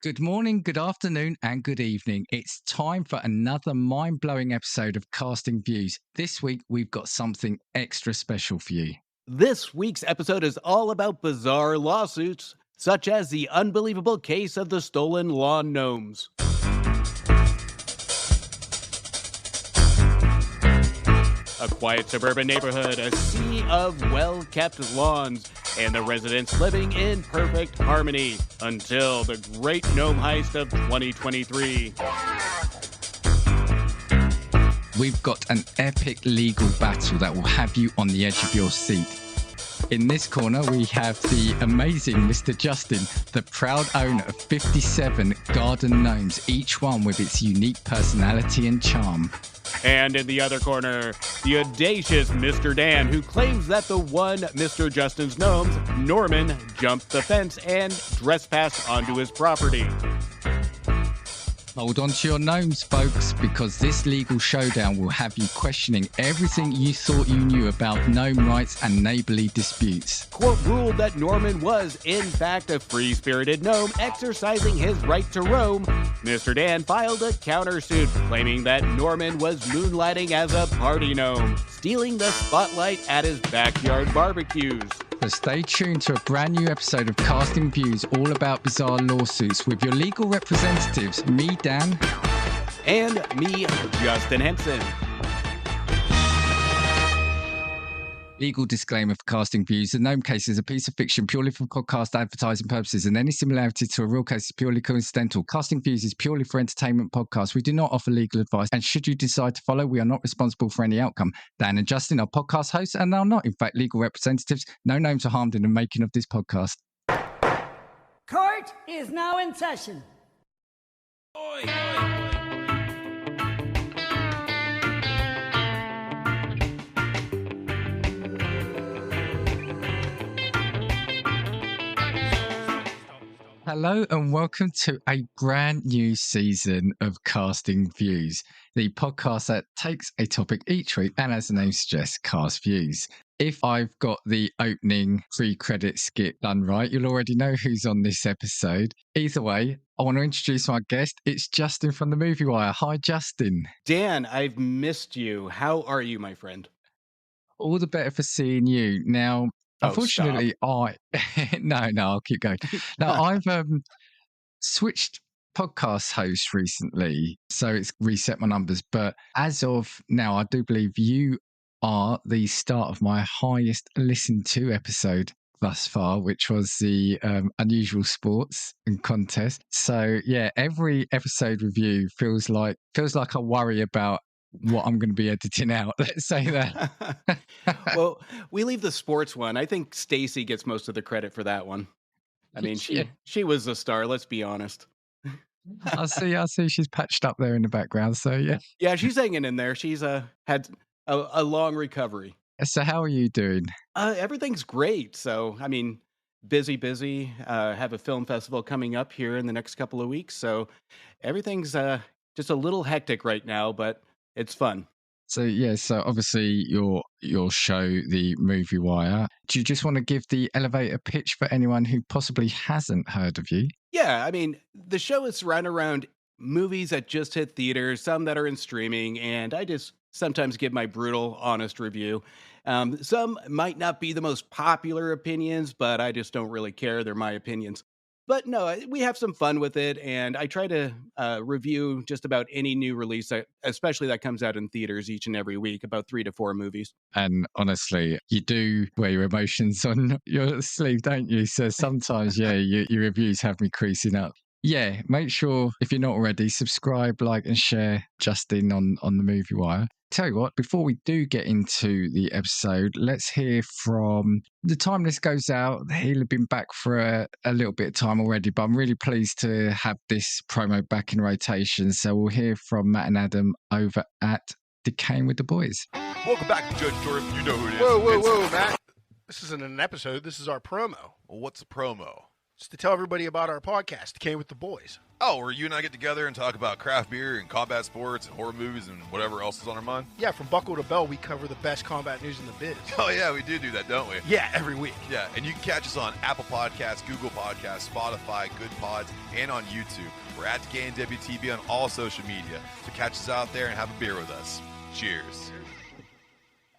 Good morning, good afternoon, and good evening. It's time for another mind blowing episode of Casting Views. This week, we've got something extra special for you. This week's episode is all about bizarre lawsuits, such as the unbelievable case of the stolen lawn gnomes. A quiet suburban neighborhood, a sea of well-kept lawns, and the residents living in perfect harmony until the great gnome heist of 2023. We've got an epic legal battle that will have you on the edge of your seat. In this corner, we have the amazing Mr. Justin, the proud owner of 57 garden gnomes, each one with its unique personality and charm. And in the other corner, the audacious Mr. Dan, who claims that the one Mr. Justin's gnomes, Norman, jumped the fence and trespassed onto his property. Hold on to your gnomes, folks, because this legal showdown will have you questioning everything you thought you knew about gnome rights and neighborly disputes. Court ruled that Norman was, in fact, a free-spirited gnome exercising his right to roam. Mr. Dan filed a countersuit claiming that Norman was moonlighting as a party gnome, stealing the spotlight at his backyard barbecues. So stay tuned to a brand new episode of Casting Views, all about bizarre lawsuits with your legal representatives, me, Dan. And me, Justin Henson. Legal disclaimer for Casting Views. The gnome case is a piece of fiction purely for podcast advertising purposes, and any similarity to a real case is purely coincidental. Casting Views is purely for entertainment podcast. We do not offer legal advice, and should you decide to follow, we are not responsible for any outcome. Dan and Justin are podcast hosts, and are not, in fact, legal representatives. No gnomes are harmed in the making of this podcast. Court is now in session. Oi, oi, oi. Hello and welcome to a brand new season of Casting Views, the podcast that takes a topic each week and, as the name suggests, cast views. If I've got the opening pre-credit skit done right, you'll already know who's on this episode. Either way, I want to introduce my guest. It's Justin from the Movie Wire. Hi, Justin. Dan, I've missed you. How are you, my friend? All the better for seeing you. Now, unfortunately, No, I'll keep going. Now, I've switched podcast host recently, so it's reset my numbers. But as of now, I do believe you are the start of my highest listened to episode thus far, which was the unusual sports and contest. So yeah, every episode review feels like I worry about what I'm going to be editing out. Let's say that. Well, we leave the sports one. I think Stacy gets most of the credit for that one. I mean, she was the star, let's be honest. I see she's patched up there in the background. So yeah. Yeah, she's hanging in there. She's had a long recovery. So how are you doing? Everything's great. So, I mean, busy. Have a film festival coming up here in the next couple of weeks. So everything's just a little hectic right now, but it's fun. So yeah, so obviously your show, The Movie Wire. Do you just want to give the elevator pitch for anyone who possibly hasn't heard of you? Yeah, I mean, the show is run around movies that just hit theaters, some that are in streaming, and I just sometimes give my brutal, honest review. Some might not be the most popular opinions, but I just don't really care. They're my opinions. But no, we have some fun with it, and I try to review just about any new release, especially that comes out in theaters each and every week, about 3 to 4 movies. And honestly, you do wear your emotions on your sleeve, don't you? So sometimes, yeah, your reviews have me creasing up. Yeah, make sure, if you're not already, subscribe, like, and share Justin on the Movie Wire. Tell you what, before we do get into the episode, let's hear from the time this goes out. He'll have been back for a little bit of time already, but I'm really pleased to have this promo back in rotation. So we'll hear from Matt and Adam over at Decaying with the Boys. Welcome back to Judge Jordan. You know who it is. Whoa, Matt. This isn't an episode. This is our promo. Well, what's a promo? Just to tell everybody about our podcast, Came with the Boys. Oh, where you and I get together and talk about craft beer and combat sports and horror movies and whatever else is on our mind? Yeah, from Buckle to Bell, we cover the best combat news in the biz. Oh, yeah, we do that, don't we? Yeah, every week. Yeah, and you can catch us on Apple Podcasts, Google Podcasts, Spotify, Good Pods, and on YouTube. We're at KNWTV on all social media. So catch us out there and have a beer with us. Cheers.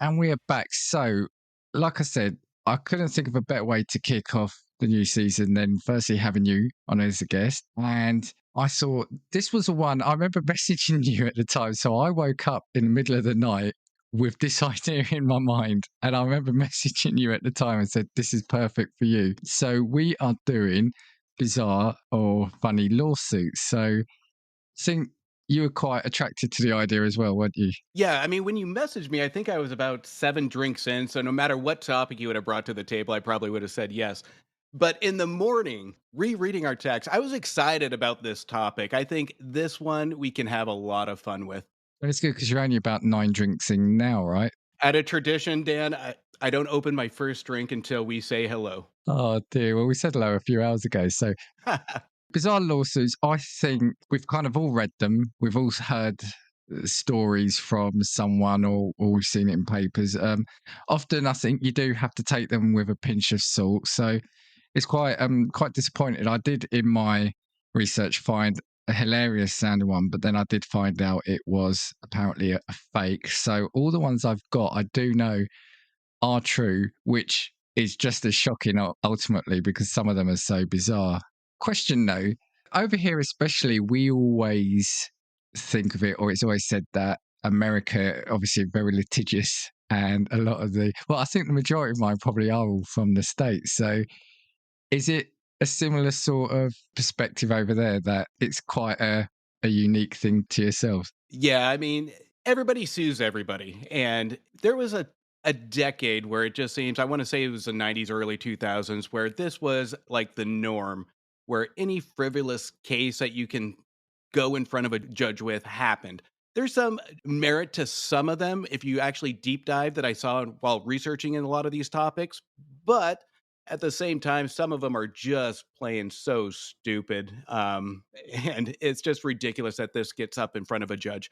And we are back. So, like I said, I couldn't think of a better way to kick off the new season than firstly having you on as a guest. And I thought this was the one I remember messaging you at the time. So I woke up in the middle of the night with this idea in my mind. And I remember messaging you at the time and said, this is perfect for you. So we are doing bizarre or funny lawsuits. So I think you were quite attracted to the idea as well, weren't you? Yeah, I mean, when you messaged me, I think I was about 7 drinks in. So no matter what topic you would have brought to the table, I probably would have said yes. But in the morning, rereading our text, I was excited about this topic. I think this one we can have a lot of fun with. And it's good because you're only about 9 drinks in now, right? At a tradition, Dan, I don't open my first drink until we say hello. Oh, dear. Well, we said hello a few hours ago. So bizarre lawsuits, I think we've kind of all read them. We've all heard stories from someone or we've seen it in papers. Often I think you do have to take them with a pinch of salt. So it's quite disappointed. I did in my research find a hilarious sounding one, but then I did find out it was apparently a fake. So all the ones I've got, I do know are true, which is just as shocking ultimately because some of them are so bizarre. Question though, over here especially, we always think of it, or it's always said that America obviously very litigious, and a lot of I think the majority of mine probably are all from the States. So is it a similar sort of perspective over there that it's quite a unique thing to yourselves? Yeah, I mean, everybody sues everybody. And there was a decade where it just seems, I want to say it was the 90s, early 2000s, where this was like the norm, where any frivolous case that you can go in front of a judge with happened. There's some merit to some of them if you actually deep dive that I saw while researching in a lot of these topics. But at the same time, some of them are just plain so stupid. And it's just ridiculous that this gets up in front of a judge.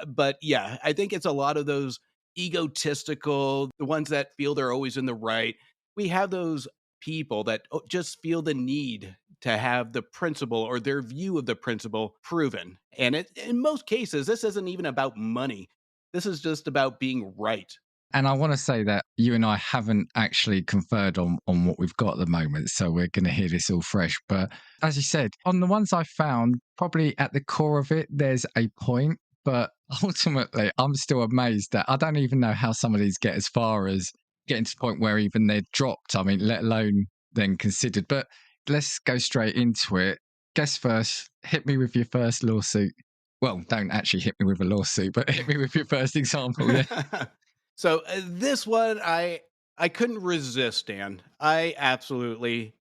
But yeah, I think it's a lot of those egotistical, the ones that feel they're always in the right. We have those people that just feel the need to have the principle or their view of the principle proven. And in most cases, this isn't even about money. This is just about being right. And I want to say that you and I haven't actually conferred on what we've got at the moment. So we're going to hear this all fresh. But as you said, on the ones I found, probably at the core of it, there's a point. But ultimately, I'm still amazed that I don't even know how some of these get as far as getting to the point where even they're dropped. I mean, let alone then considered. But let's go straight into it. Guess first, hit me with your first lawsuit. Well, don't actually hit me with a lawsuit, but hit me with your first example. Yeah. So this one, I couldn't resist, Dan. I absolutely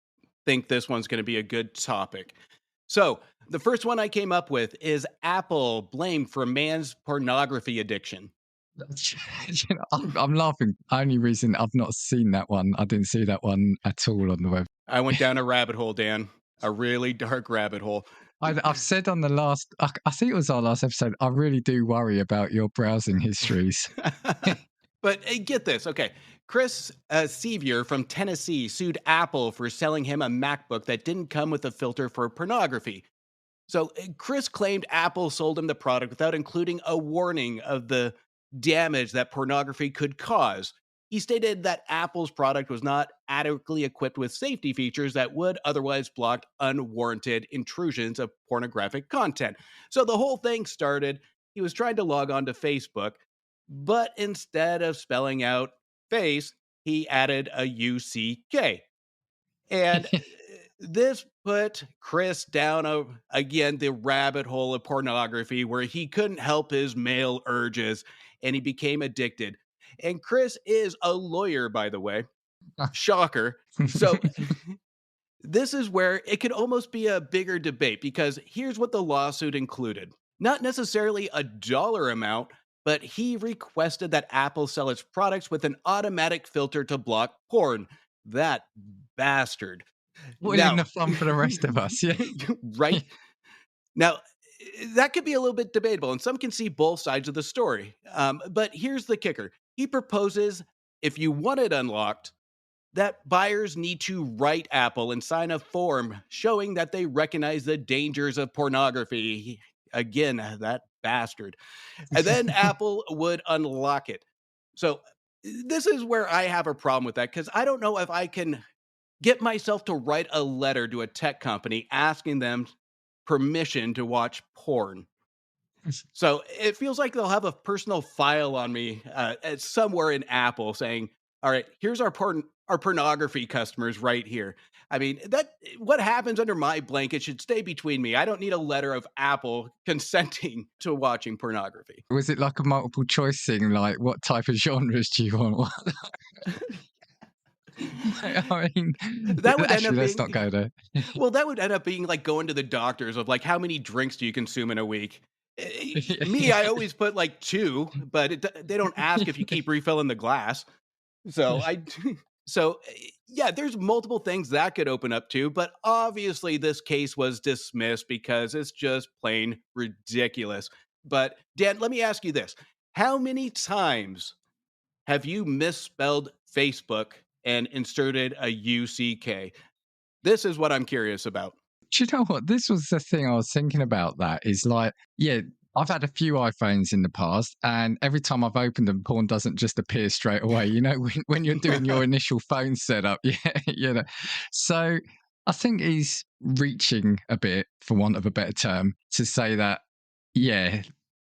think this one's going to be a good topic. So the first one I came up with is Apple blamed for man's pornography addiction. I'm laughing. Only reason I've not seen that one. I didn't see that one at all on the web. I went down a rabbit hole, Dan, a really dark rabbit hole. I've said on the last, I think it was our last episode, I really do worry about your browsing histories. But get this. Okay. Chris Sevier from Tennessee sued Apple for selling him a MacBook that didn't come with a filter for pornography. So Chris claimed Apple sold him the product without including a warning of the damage that pornography could cause. He stated that Apple's product was not adequately equipped with safety features that would otherwise block unwarranted intrusions of pornographic content. So the whole thing started, he was trying to log on to Facebook, but instead of spelling out face, he added a UCK. And this put Chris down again the rabbit hole of pornography where he couldn't help his male urges and he became addicted. And Chris is a lawyer, by the way. Shocker. So this is where it could almost be a bigger debate because here's what the lawsuit included. Not necessarily a dollar amount, but he requested that Apple sell its products with an automatic filter to block porn. That bastard. Spoiling Now, the fun for the rest of us. Yeah. right? Now, that could be a little bit debatable, and some can see both sides of the story. But here's the kicker. He proposes if you want it unlocked, that buyers need to write Apple and sign a form showing that they recognize the dangers of pornography. Again, that bastard. And then Apple would unlock it. So this is where I have a problem with that because I don't know if I can get myself to write a letter to a tech company asking them permission to watch porn. So it feels like they'll have a personal file on me somewhere in Apple saying, "All right, here's our pornography customers right here." I mean, that what happens under my blanket should stay between me. I don't need a letter of Apple consenting to watching pornography. Was it like a multiple choice thing? Like, what type of genres do you want? I mean, That would end actually, up let's being not go there. well, that would end up being like going to the doctors of like, how many drinks do you consume in a week? Me, I always put like 2, but they don't ask if you keep refilling the glass. So yeah, there's multiple things that could open up to, but obviously this case was dismissed because it's just plain ridiculous. But Dan, let me ask you this. How many times have you misspelled Facebook and inserted a UCK? This is what I'm curious about. Do you know what? This was the thing I was thinking about. That is like, yeah, I've had a few iPhones in the past, and every time I've opened them, porn doesn't just appear straight away. You know, when you're doing your initial phone setup, yeah, you know. So I think he's reaching a bit, for want of a better term, to say that, yeah,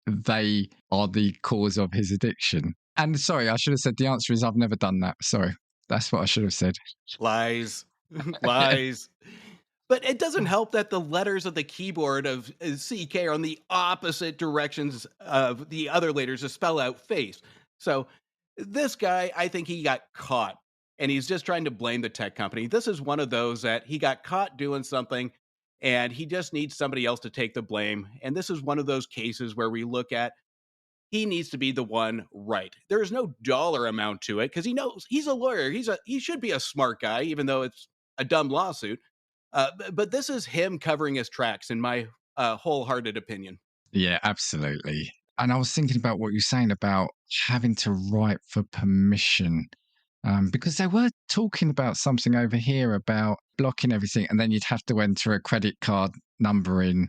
they are the cause of his addiction. And sorry, I should have said the answer is I've never done that. Sorry, that's what I should have said. Lies. Lies. But it doesn't help that the letters of the keyboard of CK are on the opposite directions of the other letters to spell out face. So this guy, I think he got caught and he's just trying to blame the tech company. This is one of those that he got caught doing something and he just needs somebody else to take the blame. And this is one of those cases where we look at he needs to be the one right. There is no dollar amount to it because he knows he's a lawyer. He should be a smart guy, even though it's a dumb lawsuit. But this is him covering his tracks, in my wholehearted opinion. Yeah, absolutely. And I was thinking about what you're saying about having to write for permission. Because they were talking about something over here about blocking everything, and then you'd have to enter a credit card number in,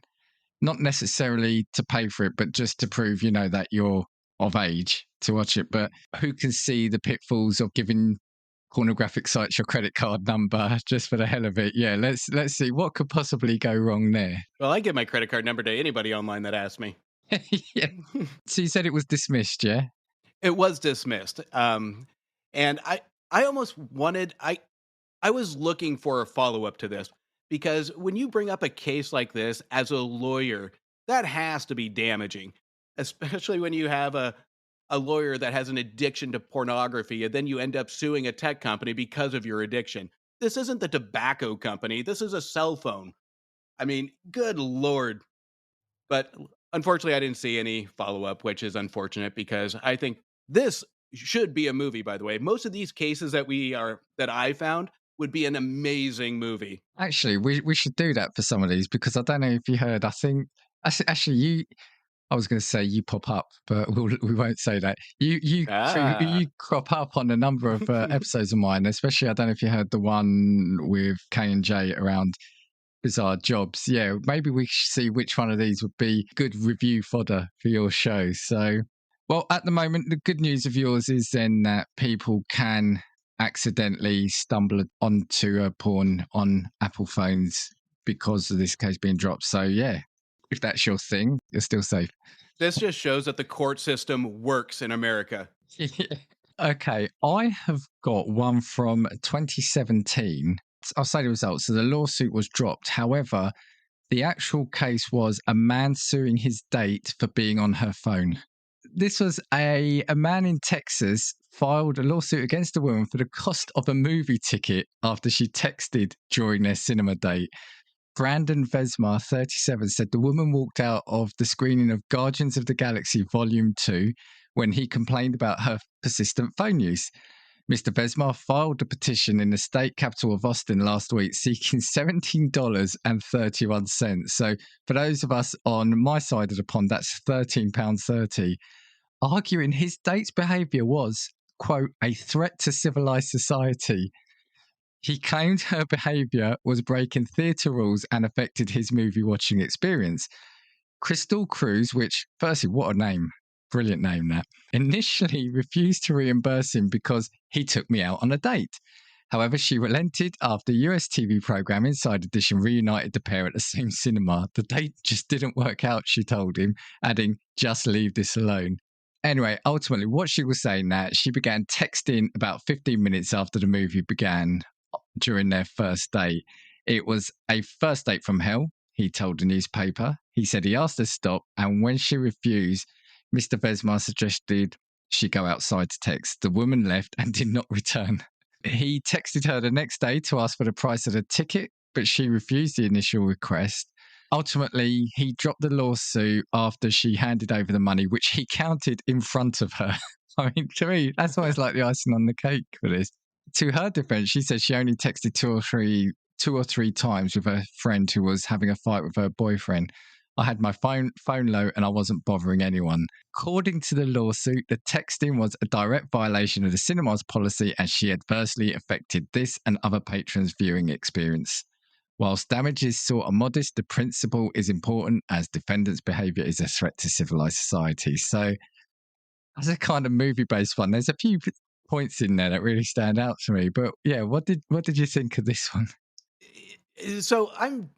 not necessarily to pay for it, but just to prove, you know, that you're of age to watch it. But who can see the pitfalls of giving pornographic sites your credit card number just for the hell of it? Yeah, let's see what could possibly go wrong there. Well, I give my credit card number to anybody online that asks me. Yeah. So you said it was dismissed, yeah? It was dismissed. And I almost wanted I was looking for a follow-up to this because when you bring up a case like this as a lawyer, that has to be damaging, especially when you have a lawyer that has an addiction to pornography and then you end up suing a tech company because of your addiction. This isn't the tobacco company. This is a cell phone. I mean, good Lord. But unfortunately, I didn't see any follow up, which is unfortunate because I think this should be a movie, by the way. Most of these cases that I found would be an amazing movie. Actually, we should do that for some of these because I don't know if you heard. I think actually I was going to say you pop up, but we won't say that. You crop up on a number of episodes of mine, especially I don't know if you heard the one with K&J around bizarre jobs. Yeah, maybe we should see which one of these would be good review fodder for your show. So, well, at the moment, the good news of yours is then that people can accidentally stumble onto a porn on Apple phones because of this case being dropped. So, yeah, if that's your thing, you're still safe. This just shows that the court system works in America. Okay, I have got one from 2017. I'll say the results. So the lawsuit was dropped. However, the actual case was a man suing his date for being on her phone. This was a man in Texas filed a lawsuit against a woman for the cost of a movie ticket after she texted during their cinema date. Brandon Vesmar, 37, said the woman walked out of the screening of Guardians of the Galaxy Volume 2 when he complained about her persistent phone use. Mr. Vesmar filed a petition in the state capital of Austin last week seeking $17.31. So for those of us on my side of the pond, that's £13.30, arguing his date's behaviour was, quote, a threat to civilised society. He claimed her behaviour was breaking theatre rules and affected his movie watching experience. Crystal Cruz, which, firstly, what a name. Brilliant name, that. Initially refused to reimburse him because he took me out on a date. However, she relented after US TV programme Inside Edition reunited the pair at the same cinema. The date just didn't work out, she told him, adding, just leave this alone. Anyway, ultimately, what she was saying that she began texting about 15 minutes after the movie began during their first date. It was a first date from hell, he told the newspaper. He said he asked her to stop, and when she refused, Mr. Vesmar suggested she go outside to text. The woman left and did not return. He texted her the next day to ask for the price of the ticket, but she refused the initial request. Ultimately, he dropped the lawsuit after she handed over the money, which he counted in front of her. I mean, to me, that's always like the icing on the cake for this. To her defense, she said she only texted two or three times with her friend who was having a fight with her boyfriend. I had my phone low and I wasn't bothering anyone. According to the lawsuit, the texting was a direct violation of the cinema's policy and she adversely affected this and other patrons' viewing experience. Whilst damages sought are modest, the principle is important as defendants' behaviour is a threat to civilised society. So, as a kind of movie-based one, there's a few points in there that really stand out to me. But yeah, what did you think of this one? So I'm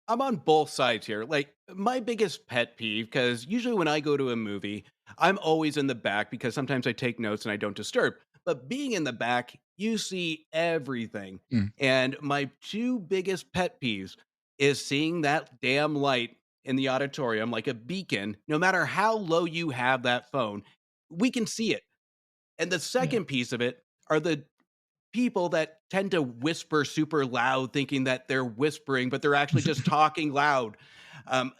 on both sides here. Like my biggest pet peeve, because usually when I go to a movie, I'm always in the back because sometimes I take notes and I don't disturb. But being in the back, you see everything. Mm. And my two biggest pet peeves is seeing that damn light in the auditorium like a beacon. No matter how low you have that phone, we can see it. And the second piece of it are the people that tend to whisper super loud, thinking that they're whispering, but they're actually just talking loud.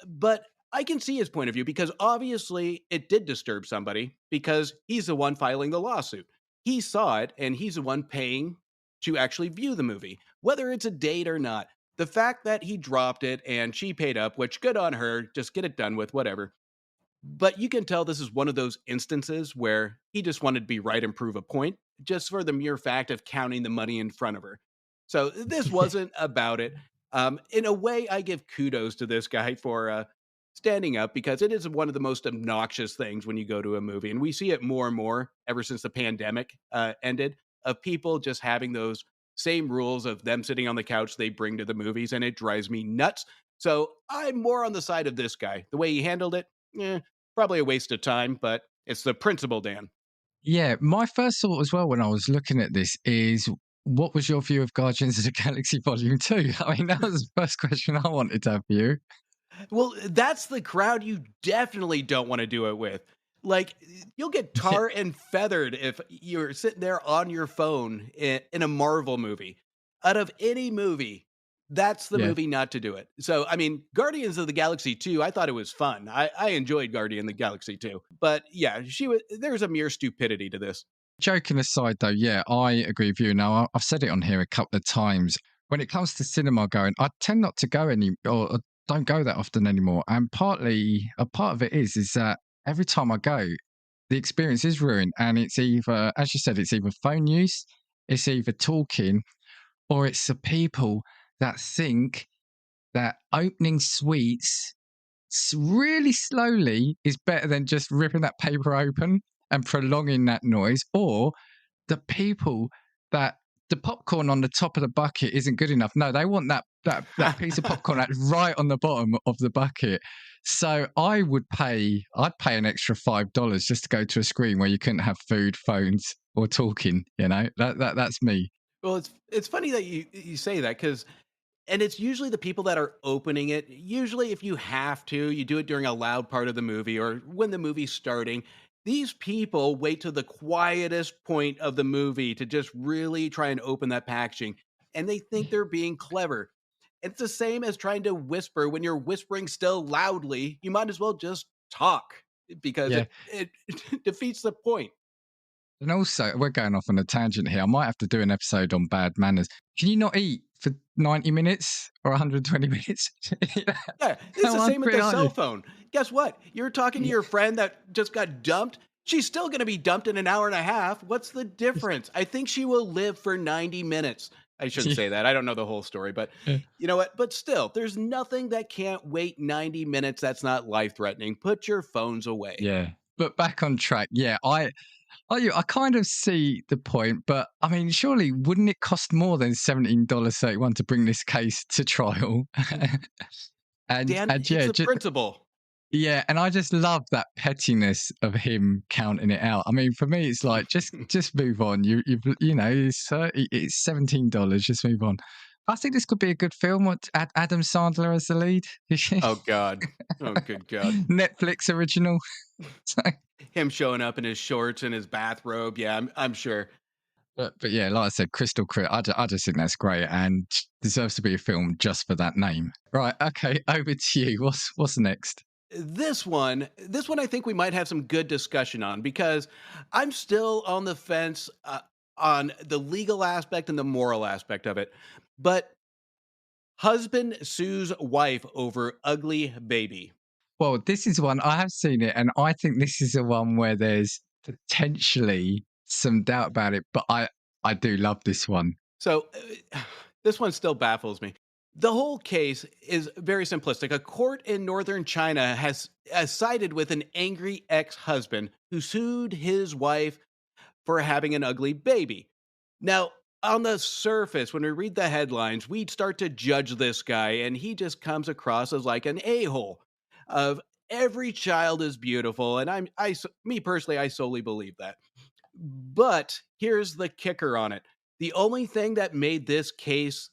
But I can see his point of view because obviously it did disturb somebody because he's the one filing the lawsuit. He saw it and he's the one paying to actually view the movie, whether it's a date or not. The fact that he dropped it and she paid up, which good on her, just get it done with, whatever. But you can tell this is one of those instances where he just wanted to be right and prove a point, just for the mere fact of counting the money in front of her. So this wasn't about it. In a way, I give kudos to this guy for standing up because it is one of the most obnoxious things when you go to a movie. And we see it more and more ever since the pandemic ended, of people just having those same rules of them sitting on the couch they bring to the movies. And it drives me nuts. So I'm more on the side of this guy. The way he handled it, probably a waste of time, but it's the principle, Dan. Yeah, my first thought as well when I was looking at this is, what was your view of Guardians of the Galaxy Volume 2? I mean, that was the first question I wanted to have for you. Well, that's the crowd you definitely don't want to do it with. Like, you'll get tar and feathered if you're sitting there on your phone in a Marvel movie. Out of any movie, that's the movie not to do it. So, I mean, Guardians of the Galaxy 2, I thought it was fun. I enjoyed Guardian of the Galaxy 2. But yeah, there's a mere stupidity to this. Joking aside, though, yeah, I agree with you. Now, I've said it on here a couple of times. When it comes to cinema going, I tend not to go or don't go that often anymore. And partly, a part of it is that every time I go, the experience is ruined. And it's either, as you said, it's either phone use, it's either talking, or it's the people that think that opening sweets really slowly is better than just ripping that paper open and prolonging that noise, or the people that the popcorn on the top of the bucket isn't good enough. No, they want that piece of popcorn right on the bottom of the bucket. So I'd pay an extra $5 just to go to a screen where you couldn't have food, phones, or talking. You know, that's me. Well, it's funny that you say that because, and it's usually the people that are opening it. Usually, if you have to, you do it during a loud part of the movie or when the movie's starting. These people wait to the quietest point of the movie to just really try and open that packaging, and they think they're being clever. It's the same as trying to whisper when you're whispering still loudly. You might as well just talk because it defeats the point. And also, we're going off on a tangent here. I might have to do an episode on bad manners. Can you not eat for 90 minutes or 120 minutes? Yeah, it's the How same with unfit the are cell you? phone. Guess what? You're talking to your friend that just got dumped. She's still going to be dumped in an hour and a half. What's the difference? I think she will live for 90 minutes. I shouldn't say that. I don't know the whole story, but Yeah. you know what? But still, there's nothing that can't wait 90 minutes that's not life threatening. Put your phones away. Yeah. But back on track. Yeah, I kind of see the point, but I mean, surely wouldn't it cost more than $17.31 to bring this case to trial? Dan, and it's yeah, the principle. yeah, and I just love that pettiness of him counting it out. I mean, for me, it's like just move on. You know, it's $17. Just move on. I think this could be a good film. What Adam Sandler as the lead? Oh, God. Oh, good God. Netflix original. Him showing up in his shorts and his bathrobe. Yeah, I'm sure. But yeah, like I said, Crystal Clear. I just think that's great and deserves to be a film just for that name. Right. Okay. Over to you. What's next? This one I think we might have some good discussion on because I'm still on the fence on the legal aspect and the moral aspect of it. But husband sues wife over ugly baby. Well, this is one I have seen it, and I think this is the one where there's potentially some doubt about it, but I do love this one. So this one still baffles me. The whole case is very simplistic. A court in northern China has sided with an angry ex-husband who sued his wife for having an ugly baby. Now, on the surface, when we read the headlines, we start to judge this guy, and he just comes across as like an a-hole of every child is beautiful. And me personally, I solely believe that. But here's the kicker on it. The only thing that made this case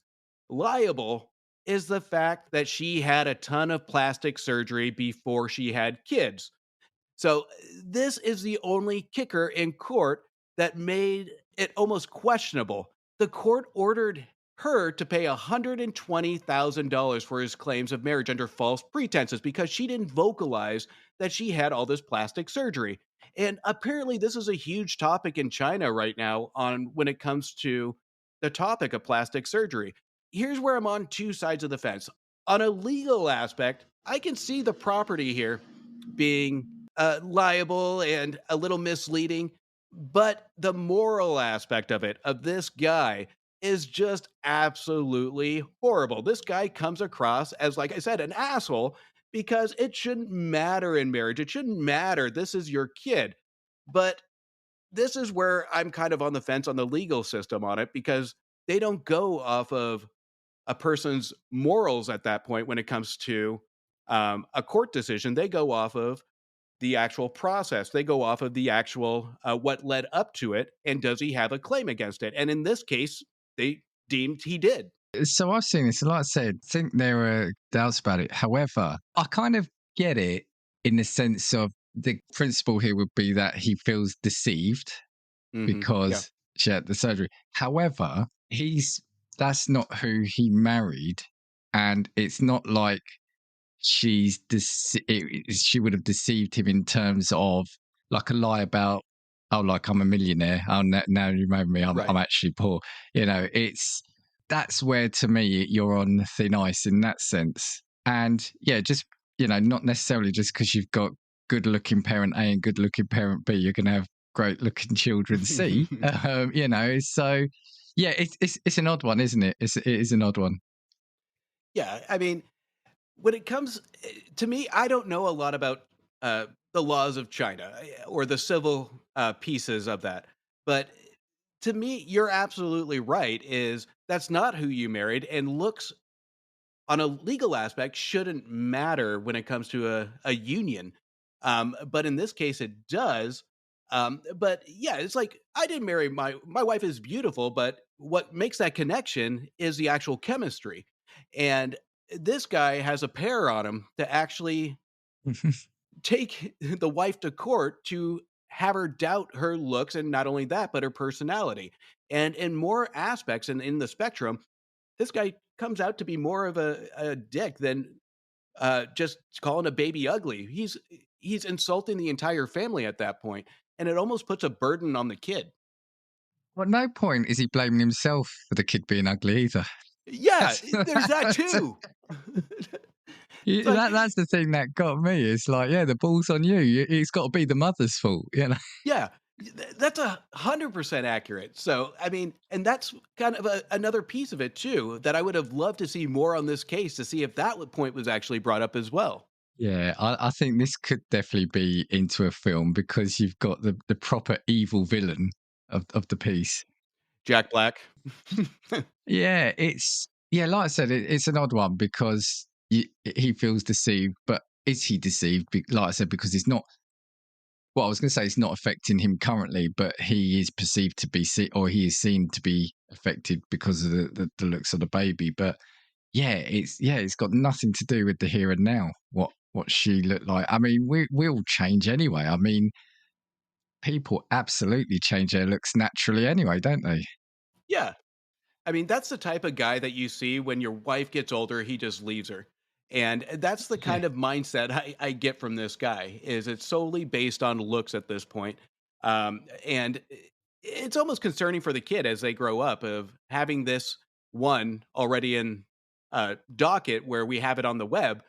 liable is the fact that she had a ton of plastic surgery before she had kids. So this is the only kicker in court that made it almost questionable. The court ordered her to pay $120,000 for his claims of marriage under false pretenses because she didn't vocalize that she had all this plastic surgery. And apparently this is a huge topic in China right now on when it comes to the topic of plastic surgery. Here's where I'm on two sides of the fence. On a legal aspect, I can see the property here being liable and a little misleading. But the moral aspect of it, of this guy, is just absolutely horrible. This guy comes across as, like I said, an asshole because it shouldn't matter in marriage. It shouldn't matter. This is your kid. But this is where I'm kind of on the fence on the legal system on it because they don't go off of a person's morals at that point when it comes to a court decision. They go off of the actual process. They go off of the actual what led up to it, and does he have a claim against it? And in this case, they deemed he did. So I've seen this. Like I said, I think there are doubts about it. However, I kind of get it in the sense of the principle here would be that he feels deceived because she had the surgery. However, that's not who he married, and it's not like she would have deceived him in terms of like a lie about, oh, like I'm a millionaire. Oh, now you remember me, I'm actually poor. You know, that's where to me you're on thin ice in that sense. And yeah, just, you know, not necessarily just because you've got good looking parent A and good looking parent B, you're going to have great looking children C. You know, so yeah, it's an odd one, isn't it? It is an odd one. Yeah, I mean, when it comes to me, I don't know a lot about the laws of China or the civil pieces of that. But to me, you're absolutely right. Is that's not who you married, and looks on a legal aspect shouldn't matter when it comes to a union. But in this case, it does. But yeah, it's like I didn't marry my wife is beautiful, but what makes that connection is the actual chemistry. And this guy has a pair on him to actually take the wife to court to have her doubt her looks, and not only that, but her personality. And in more aspects and in the spectrum, this guy comes out to be more of a dick than just calling a baby ugly. He's insulting the entire family at that point. and it almost puts a burden on the kid. Well, at no point is he blaming himself for the kid being ugly either. Yeah, there's that too. It's like, That's the thing that got me. It's like, yeah, the ball's on you. It's got to be the mother's fault, you know? yeah, that's 100% accurate. So, I mean, and that's kind of another piece of it too, that I would have loved to see more on this case to see if that point was actually brought up as well. Yeah, I think this could definitely be into a film because you've got the proper evil villain of the piece. Jack Black. Yeah, like I said, it's an odd one because he feels deceived, but is he deceived? Like I said, because it's not. Well, I was going to say it's not affecting him currently, but he is perceived to be or he is seen to be affected because of the looks of the baby. But it's got nothing to do with the here and now. What she looked like. I mean, we all change anyway. I mean, people absolutely change their looks naturally anyway, don't they? Yeah. I mean, that's the type of guy that you see when your wife gets older, he just leaves her. And that's the Yeah. kind of mindset I get from this guy is it's solely based on looks at this point. And it's almost concerning for the kid as they grow up of having this one already in docket where we have it on the web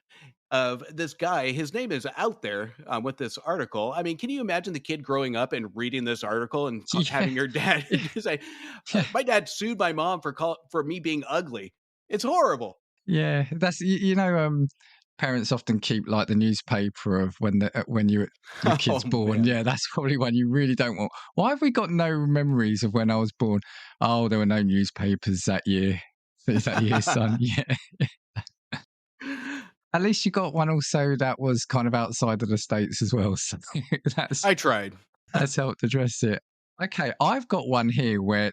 of this guy. His name is out there with this article. I mean, can you imagine the kid growing up and reading this article and Yeah. having your dad say, Yeah. "My dad sued my mom for me being ugly." It's horrible. Yeah, that's parents often keep like the newspaper of when your Oh kid's born. man. Yeah, that's probably one you really don't want. Why have we got no memories of when I was born? Oh, there were no newspapers that year. That year, son. Yeah. At least you got one also that was kind of outside of the States as well. So that's I tried. that's helped address it. Okay, I've got one here where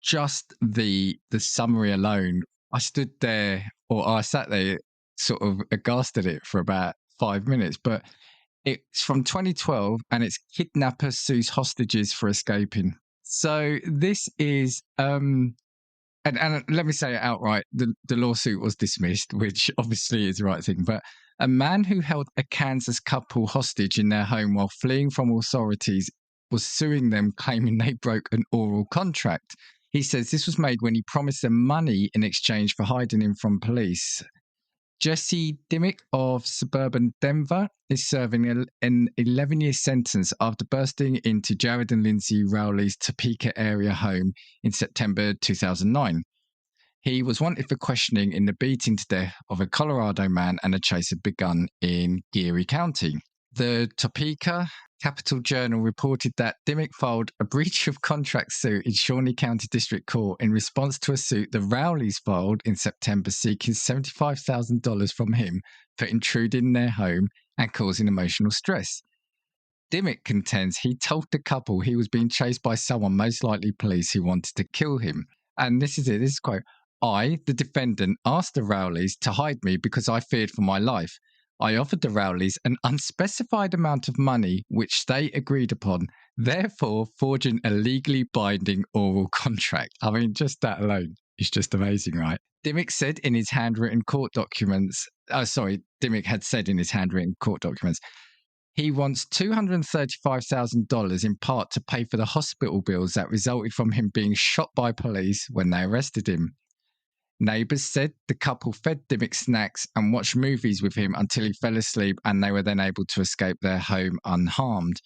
just the summary alone, I stood there or I sat there sort of aghast at it for about 5 minutes. But it's from 2012 and it's kidnapper sues hostages for escaping. So this is and let me say it outright, the lawsuit was dismissed, which obviously is the right thing. But a man who held a Kansas couple hostage in their home while fleeing from authorities was suing them, claiming they broke an oral contract. He says this was made when he promised them money in exchange for hiding him from police. Jesse Dimmick of suburban Denver is serving an 11-year sentence after bursting into Jared and Lindsay Rowley's Topeka area home in September 2009. He was wanted for questioning in the beating to death of a Colorado man, and a chase had begun in Geary County. The Topeka Capital Journal reported that Dimmick filed a breach of contract suit in Shawnee County District Court in response to a suit the Rowleys filed in September seeking $75,000 from him for intruding their home and causing emotional stress. Dimmick contends he told the couple he was being chased by someone, most likely police, who wanted to kill him. And this is it. This is quote. I, the defendant, asked the Rowleys to hide me because I feared for my life. I offered the Rowleys an unspecified amount of money, which they agreed upon, therefore forging a legally binding oral contract. I mean, just that alone is just amazing, right? Dimmick said in his handwritten court documents, Dimmick had said in his handwritten court documents, he wants $235,000 in part to pay for the hospital bills that resulted from him being shot by police when they arrested him. Neighbours said the couple fed Dimmick snacks and watched movies with him until he fell asleep, and they were then able to escape their home unharmed.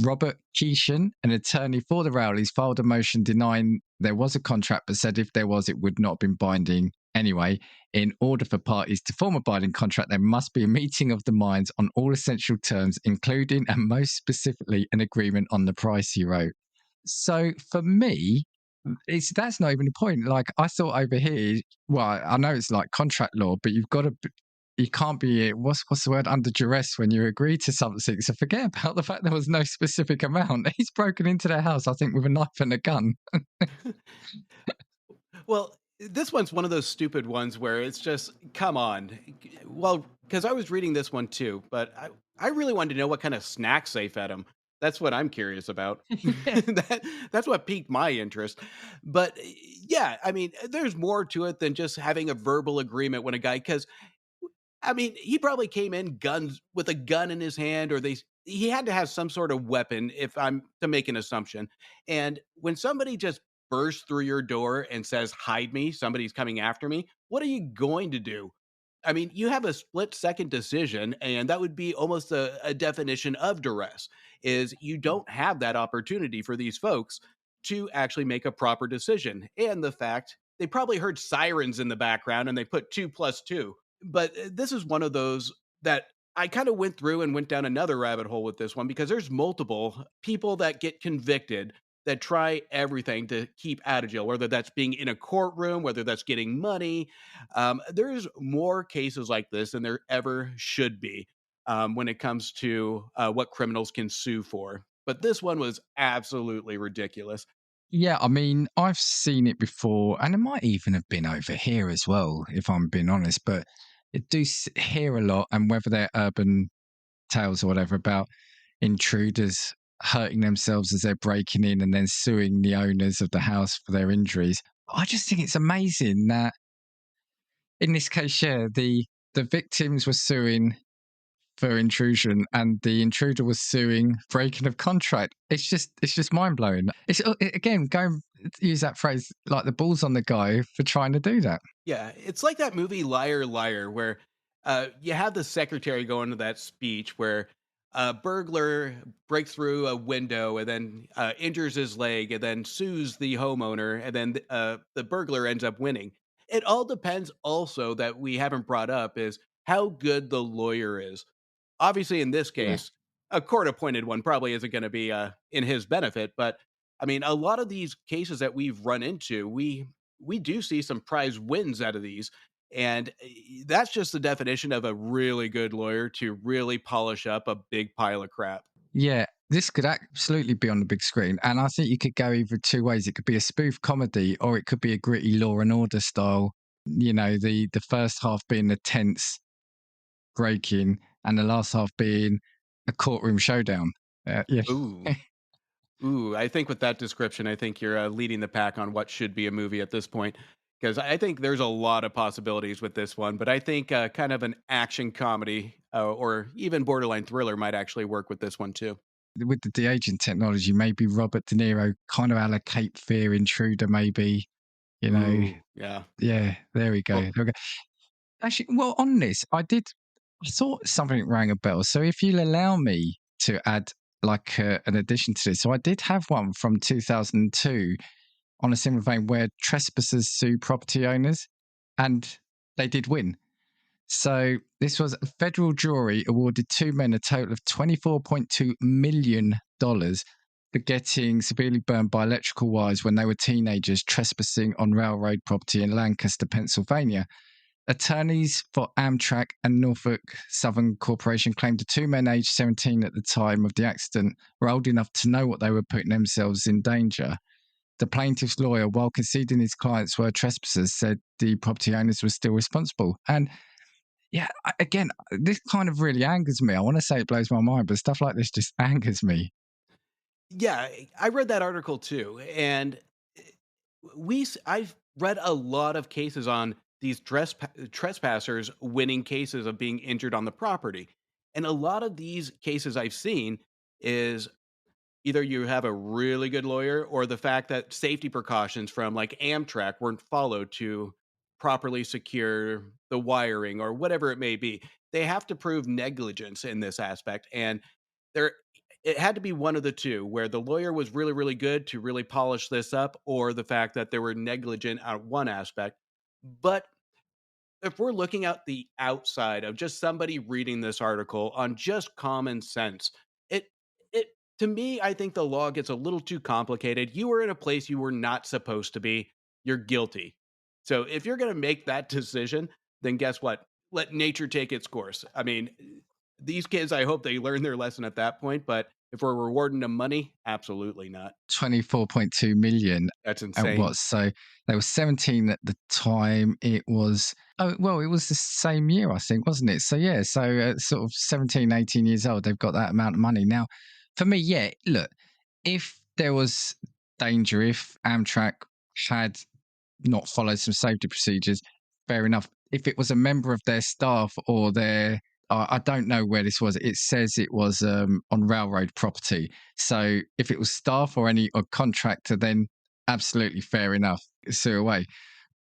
Robert Keeshan, an attorney for the Rowleys, filed a motion denying there was a contract, but said if there was, it would not have been binding anyway. In order for parties to form a binding contract, there must be a meeting of the minds on all essential terms, including and most specifically an agreement on the price, he wrote. So for me, that's not even the point. Like, I thought over here, well, I know it's like contract law, but you can't be, what's the word, under duress when you agree to something. So forget about the fact there was no specific amount. He's broken into their house, I think, with a knife and a gun. Well, this one's one of those stupid ones where it's just, come on. Well, because I was reading this one too, but I really wanted to know what kind of snacks they fed him. That's what I'm curious about. That's what piqued my interest. But yeah, I mean, there's more to it than just having a verbal agreement when a guy, because I mean, he probably came in guns with a gun in his hand, or he had to have some sort of weapon, if I'm to make an assumption. And when somebody just bursts through your door and says, "Hide me, somebody's coming after me," what are you going to do? I mean, you have a split second decision, and that would be almost a definition of duress, is you don't have that opportunity for these folks to actually make a proper decision. And the fact they probably heard sirens in the background and they put 2 plus 2. But this is one of those that I kind of went through and went down another rabbit hole with this one, because there's multiple people that get convicted that try everything to keep out of jail, whether that's being in a courtroom, whether that's getting money. There's more cases like this than there ever should be, when it comes to what criminals can sue for. But this one was absolutely ridiculous. Yeah, I mean, I've seen it before, and it might even have been over here as well, if I'm being honest. But I do hear a lot, and whether they're urban tales or whatever, about intruders hurting themselves as they're breaking in and then suing the owners of the house for their injuries. I just think it's amazing that in this case, yeah, the victims were suing for intrusion and the intruder was suing breaking of contract. It's just mind blowing. It's again, going use that phrase, like the balls on the guy for trying to do that. Yeah, it's like that movie Liar Liar, where you have the secretary go into that speech where a burglar breaks through a window and then injures his leg and then sues the homeowner, and then the burglar ends up winning. It all depends also, that we haven't brought up, is how good the lawyer is. Obviously, in this Yeah. case, a court appointed one probably isn't going to be in his benefit, but I mean, a lot of these cases that we've run into, we do see some prize wins out of these. And that's just the definition of a really good lawyer to really polish up a big pile of crap. Yeah, this could absolutely be on the big screen, and I think you could go either two ways. It could be a spoof comedy, or it could be a gritty Law and Order style. You know, the first half being the tense breaking, and the last half being a courtroom showdown. Yeah, Ooh. Ooh, I think with that description, I think you're leading the pack on what should be a movie at this point. Because I think there's a lot of possibilities with this one, but I think kind of an action comedy or even borderline thriller might actually work with this one too. with the de-aging technology, maybe Robert De Niro kind of allocate Fear Intruder, maybe. You know, Ooh, yeah. yeah. There we go. Well, There we go. Actually, well, on this, I thought something rang a bell. So if you'll allow me to add like an addition to this, so I did have one from 2002 on a similar vein where trespassers sue property owners, and they did win. So this was a federal jury awarded two men a total of $24.2 million for getting severely burned by electrical wires when they were teenagers trespassing on railroad property in Lancaster, Pennsylvania. Attorneys for Amtrak and Norfolk Southern Corporation claimed the two men, aged 17 at the time of the accident, were old enough to know what they were putting themselves in danger. The plaintiff's lawyer, while conceding his clients were trespassers, said the property owners were still responsible. And yeah, again, this kind of really angers me. I want to say it blows my mind, but stuff like this just angers me. yeah, I read that article too, and I've read a lot of cases on these trespassers winning cases of being injured on the property, and a lot of these cases I've seen is either you have a really good lawyer, or the fact that safety precautions from like Amtrak weren't followed to properly secure the wiring or whatever it may be. They have to prove negligence in this aspect. And there it had to be one of the two, where the lawyer was really, really good to really polish this up, or the fact that they were negligent at one aspect. But if we're looking at the outside of just somebody reading this article on just common sense, it it to me, I think the law gets a little too complicated. You were in a place you were not supposed to be. You're guilty. So if you're going to make that decision, then guess what? Let nature take its course. I mean, these kids, I hope they learn their lesson at that point. But if we're rewarding them money, absolutely not. 24.2 million That's at insane. what? So they were 17 at the time. It was, oh, well, it was the same year, I think, wasn't it? So yeah, so sort of 17, 18 years old, they've got that amount of money. Now, for me, yeah, look, if there was danger, if Amtrak had not followed some safety procedures, fair enough. if it was a member of their staff or their, I don't know where this was. It says it was on railroad property. So if it was staff or any or contractor, then absolutely fair enough, sue away.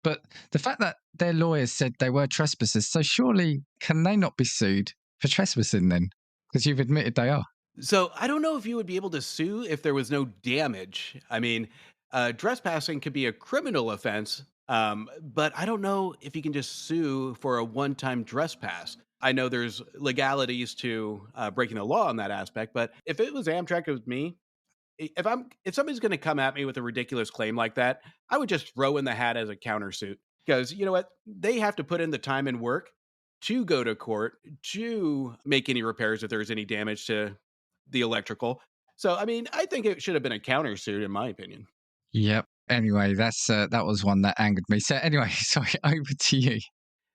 But the fact that their lawyers said they were trespassers, so surely can they not be sued for trespassing then? Because you've admitted they are. So I don't know if you would be able to sue if there was no damage. I mean, trespassing could be a criminal offense, but I don't know if you can just sue for a one-time trespass. I know there's legalities to breaking the law on that aspect, but if it was Amtrak, it was me. If somebody's going to come at me with a ridiculous claim like that, I would just throw in the hat as a countersuit because you know what? They have to put in the time and work to go to court to make any repairs if there's any damage to the electrical. So, I mean, I think it should have been a countersuit, in my opinion. Yep. Anyway, that was one that angered me. So anyway, sorry, over to you.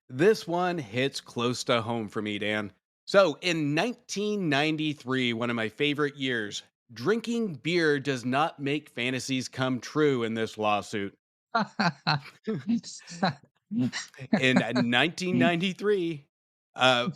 This one hits close to home for me, Dan. So, in 1993, one of my favorite years, drinking beer does not make fantasies come true in this lawsuit. In 1993, uh,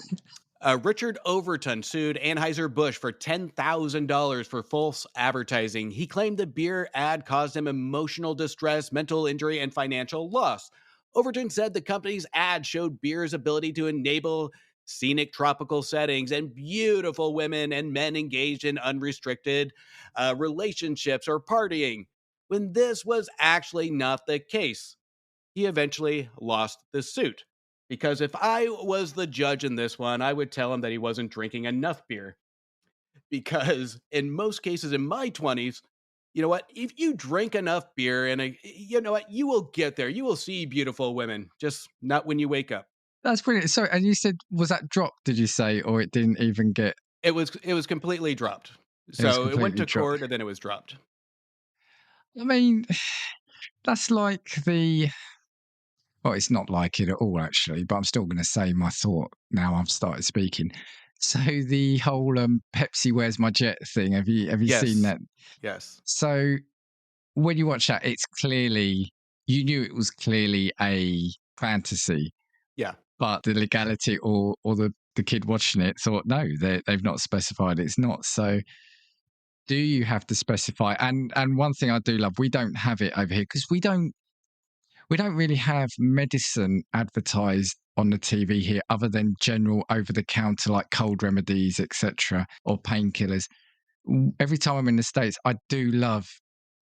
Richard Overton sued Anheuser-Busch for $10,000 for false advertising. He claimed the beer ad caused him emotional distress, mental injury, and financial loss. Overton said the company's ad showed beer's ability to enable scenic tropical settings and beautiful women and men engaged in unrestricted relationships or partying, when this was actually not the case. He eventually lost the suit. Because if I was the judge in this one, I would tell him that he wasn't drinking enough beer. Because in most cases in my 20s, you know what? If you drink enough beer and you know what, you will get there. You will see beautiful women, just not when you wake up. That's brilliant. Sorry, and you said, was that dropped, did you say, or it didn't even get? It was completely dropped. So it went to court and then it was dropped. I mean, that's like the. Well, it's not like it at all, actually, but I'm still going to say my thought now I've started speaking. So the whole Pepsi "Where's My Jet" thing, have you seen that? Yes. So when you watch that, it's clearly, you knew it was clearly a fantasy, Yeah. but the legality or the kid watching it thought, no, they've not specified it's not. So do you have to specify? And one thing I do love, we don't have it over here because we don't really have medicine advertised on the TV here other than general over the counter like cold remedies, etc., or painkillers. Every time I'm in the States, I do love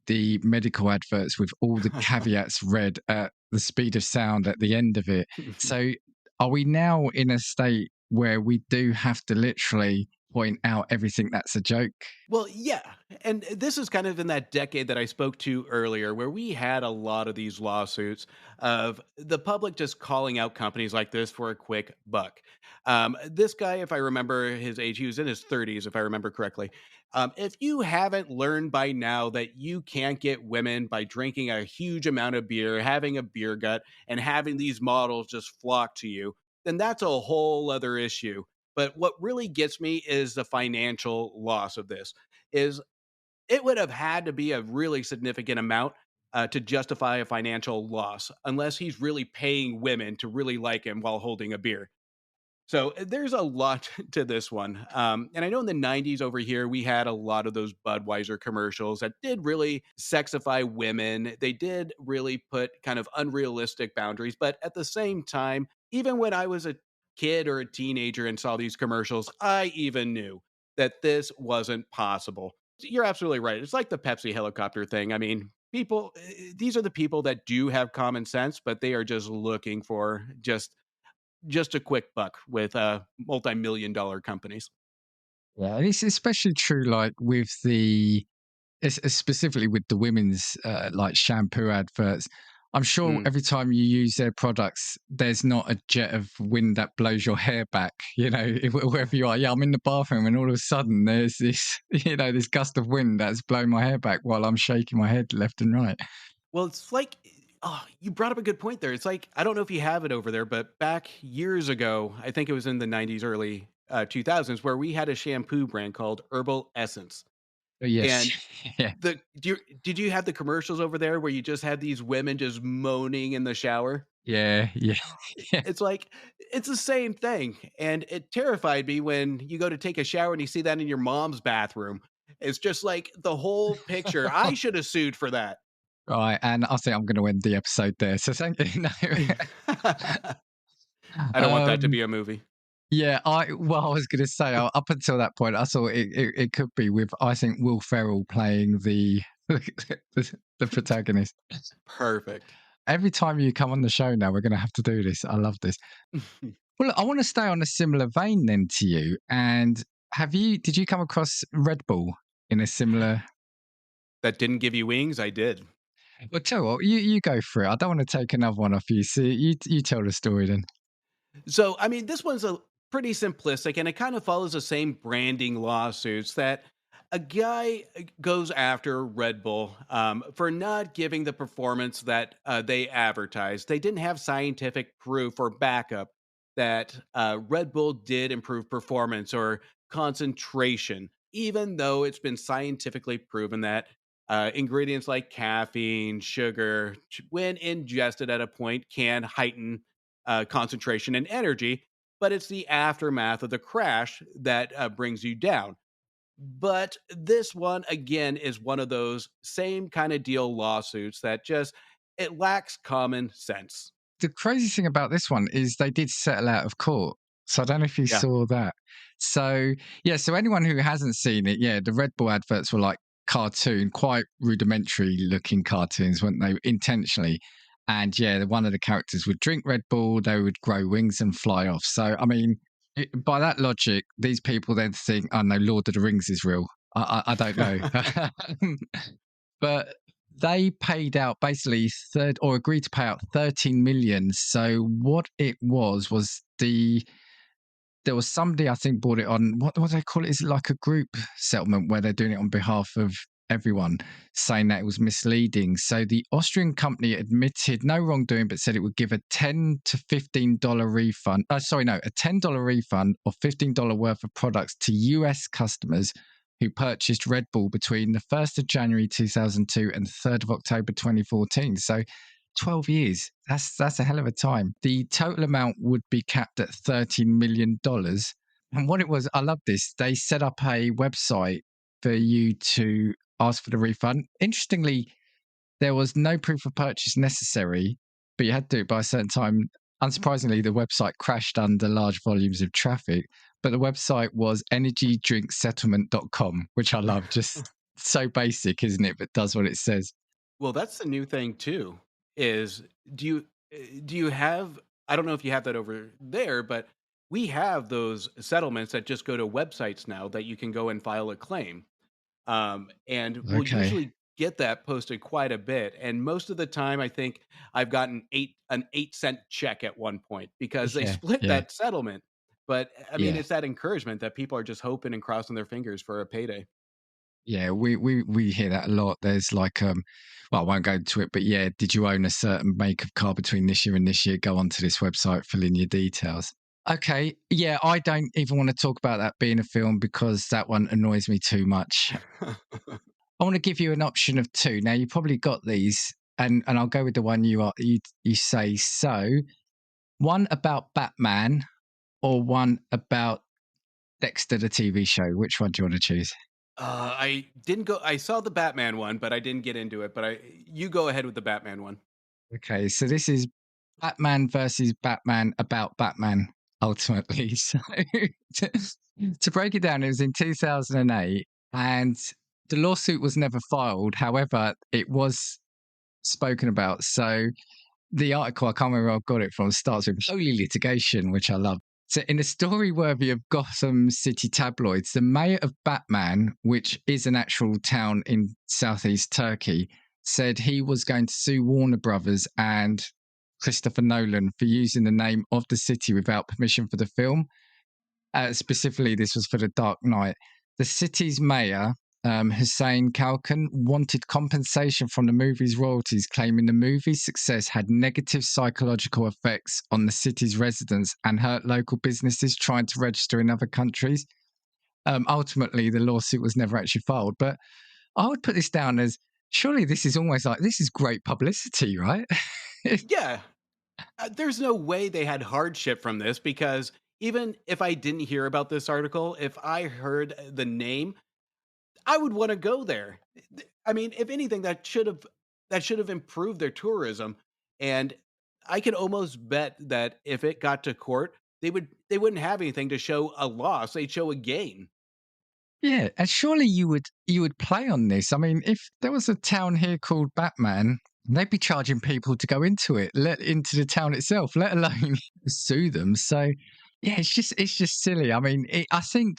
the medical adverts with all the caveats read at the speed of sound at the end of it. So are we now in a state where we do have to literally point out everything that's a joke? Well, yeah. And this is kind of in that decade that I spoke to earlier, where we had a lot of these lawsuits of the public just calling out companies like this for a quick buck. This guy, if I remember his age, he was in his 30s, if I remember correctly. If you haven't learned by now that you can't get women by drinking a huge amount of beer, having a beer gut, and having these models just flock to you, then that's a whole other issue. But what really gets me is the financial loss of this. Is it would have had to be a really significant amount to justify a financial loss, unless he's really paying women to really like him while holding a beer. So there's a lot to this one. And I know in the 90s over here, we had a lot of those Budweiser commercials that did really sexify women. They did really put kind of unrealistic boundaries. But at the same time, even when I was a kid or a teenager and saw these commercials, I even knew that this wasn't possible. You're absolutely right. It's like the Pepsi helicopter thing. I mean, these are the people that do have common sense, but they are just looking for just a quick buck with multi-million dollar companies. Yeah, and it's especially true, like with specifically with the women's like shampoo adverts. I'm sure every time you use their products, there's not a jet of wind that blows your hair back, wherever you are. Yeah, I'm in the bathroom and all of a sudden there's this, this gust of wind that's blowing my hair back while I'm shaking my head left and right. Well, it's like, oh, you brought up a good point there. It's like, I don't know if you have it over there, but back years ago, I think it was in the 90s, early 2000s, where we had a shampoo brand called Herbal Essence. Yes. And Yeah. did you have the commercials over there where you just had these women just moaning in the shower? Yeah. It's like, it's the same thing, and it terrified me when you go to take a shower and you see that in your mom's bathroom. It's just like the whole picture. I should have sued for that. Right, and I think I'm going to end the episode there. So thank you. No. I don't want that to um, be a movie. yeah, I was going to say up until that point, I thought it could be with I think Will Ferrell playing the the protagonist. Perfect. Every time you come on the show now, we're going to have to do this. I love this. Well, look, I want to stay on a similar vein then to you. And did you come across Red Bull in a similar? That didn't give you wings? I did. Well, tell you what, you go for it. I don't want to take another one off you. So you tell the story then. So, I mean, this one's a pretty simplistic, and it kind of follows the same branding lawsuits that a guy goes after Red Bull for not giving the performance that they advertised. They didn't have scientific proof or backup that Red Bull did improve performance or concentration, even though it's been scientifically proven that ingredients like caffeine, sugar, when ingested at a point, can heighten concentration and energy, but it's the aftermath of the crash that brings you down. But this one, again, is one of those same kind of deal lawsuits that just it lacks common sense. The crazy thing about this one is they did settle out of court. So I don't know if you Yeah. saw that. So yeah, so anyone who hasn't seen it, yeah, the Red Bull adverts were like quite rudimentary looking cartoons, weren't they? Intentionally. And yeah, one of the characters would drink Red Bull, they would grow wings and fly off. So I mean, by that logic, these people then think, "Oh no, Lord of the Rings is real." I don't know, but they paid out basically agreed to pay out 13 million. So what it was there was somebody I think bought it on what do they call it? Is it like a group settlement where they're doing it on behalf of everyone, saying that it was misleading? So the Austrian company admitted no wrongdoing, but said it would give a $10 to $15 refund. A $10 refund of $15 worth of products to US customers who purchased Red Bull between the 1st of January 2002 and the 3rd of October 2014. So 12 years. That's a hell of a time. The total amount would be capped at $13 million. And what it was, I love this. They set up a website for you to ask for the refund. Interestingly, there was no proof of purchase necessary, but you had to do it by a certain time. Unsurprisingly, the website crashed under large volumes of traffic, but the website was energydrinksettlement.com, which I love. Just so basic, isn't it? But does what it says. Well, that's the new thing too. Is do you have? I don't know if you have that over there, but we have those settlements that just go to websites now that you can go and file a claim. And we'll Okay. usually get that posted quite a bit. And most of the time, I think I've gotten an 8 cent check at one point because they Yeah. split Yeah. that settlement. But I mean, Yeah. it's that encouragement that people are just hoping and crossing their fingers for a payday. Yeah, we hear that a lot. There's like well, I won't go into it, but yeah, did you own a certain make of car between this year and this year? Go onto this website, fill in your details. Okay, yeah, I don't even want to talk about that being a film because that one annoys me too much. I want to give you an option of two. Now you probably got these, and I'll go with the one you say. So one about Batman or one about Dexter, the TV show. Which one do you want to choose? I didn't go. I saw the Batman one, but I didn't get into it. But you go ahead with the Batman one. Okay, so this is Batman versus Batman about Batman, ultimately. So to, to break it down, it was in 2008 and the lawsuit was never filed. However, it was spoken about. So the article, I can't remember where I got it from, starts with holy litigation, which I love. So, in a story worthy of Gotham City tabloids, the mayor of Batman, which is an actual town in southeast Turkey, said he was going to sue Warner Brothers and Christopher Nolan for using the name of the city without permission for the film. Specifically, this was for The Dark Knight. The city's mayor, Hussein Kalkan, wanted compensation from the movie's royalties, claiming the movie's success had negative psychological effects on the city's residents and hurt local businesses trying to register in other countries. Ultimately, the lawsuit was never actually filed, but I would put this down as surely this is almost like this is great publicity, right? Yeah, There's no way they had hardship from this because even if I didn't hear about this article, if I heard the name, I would want to go there. I mean, if anything, that should have improved their tourism. And I could almost bet that if it got to court, they wouldn't have anything to show a loss. They'd show a gain. Yeah, and surely you would play on this. I mean, if there was a town here called Batman, they'd be charging people to go into it, let into the town itself, let alone sue them. So, yeah, it's just silly. I mean, I think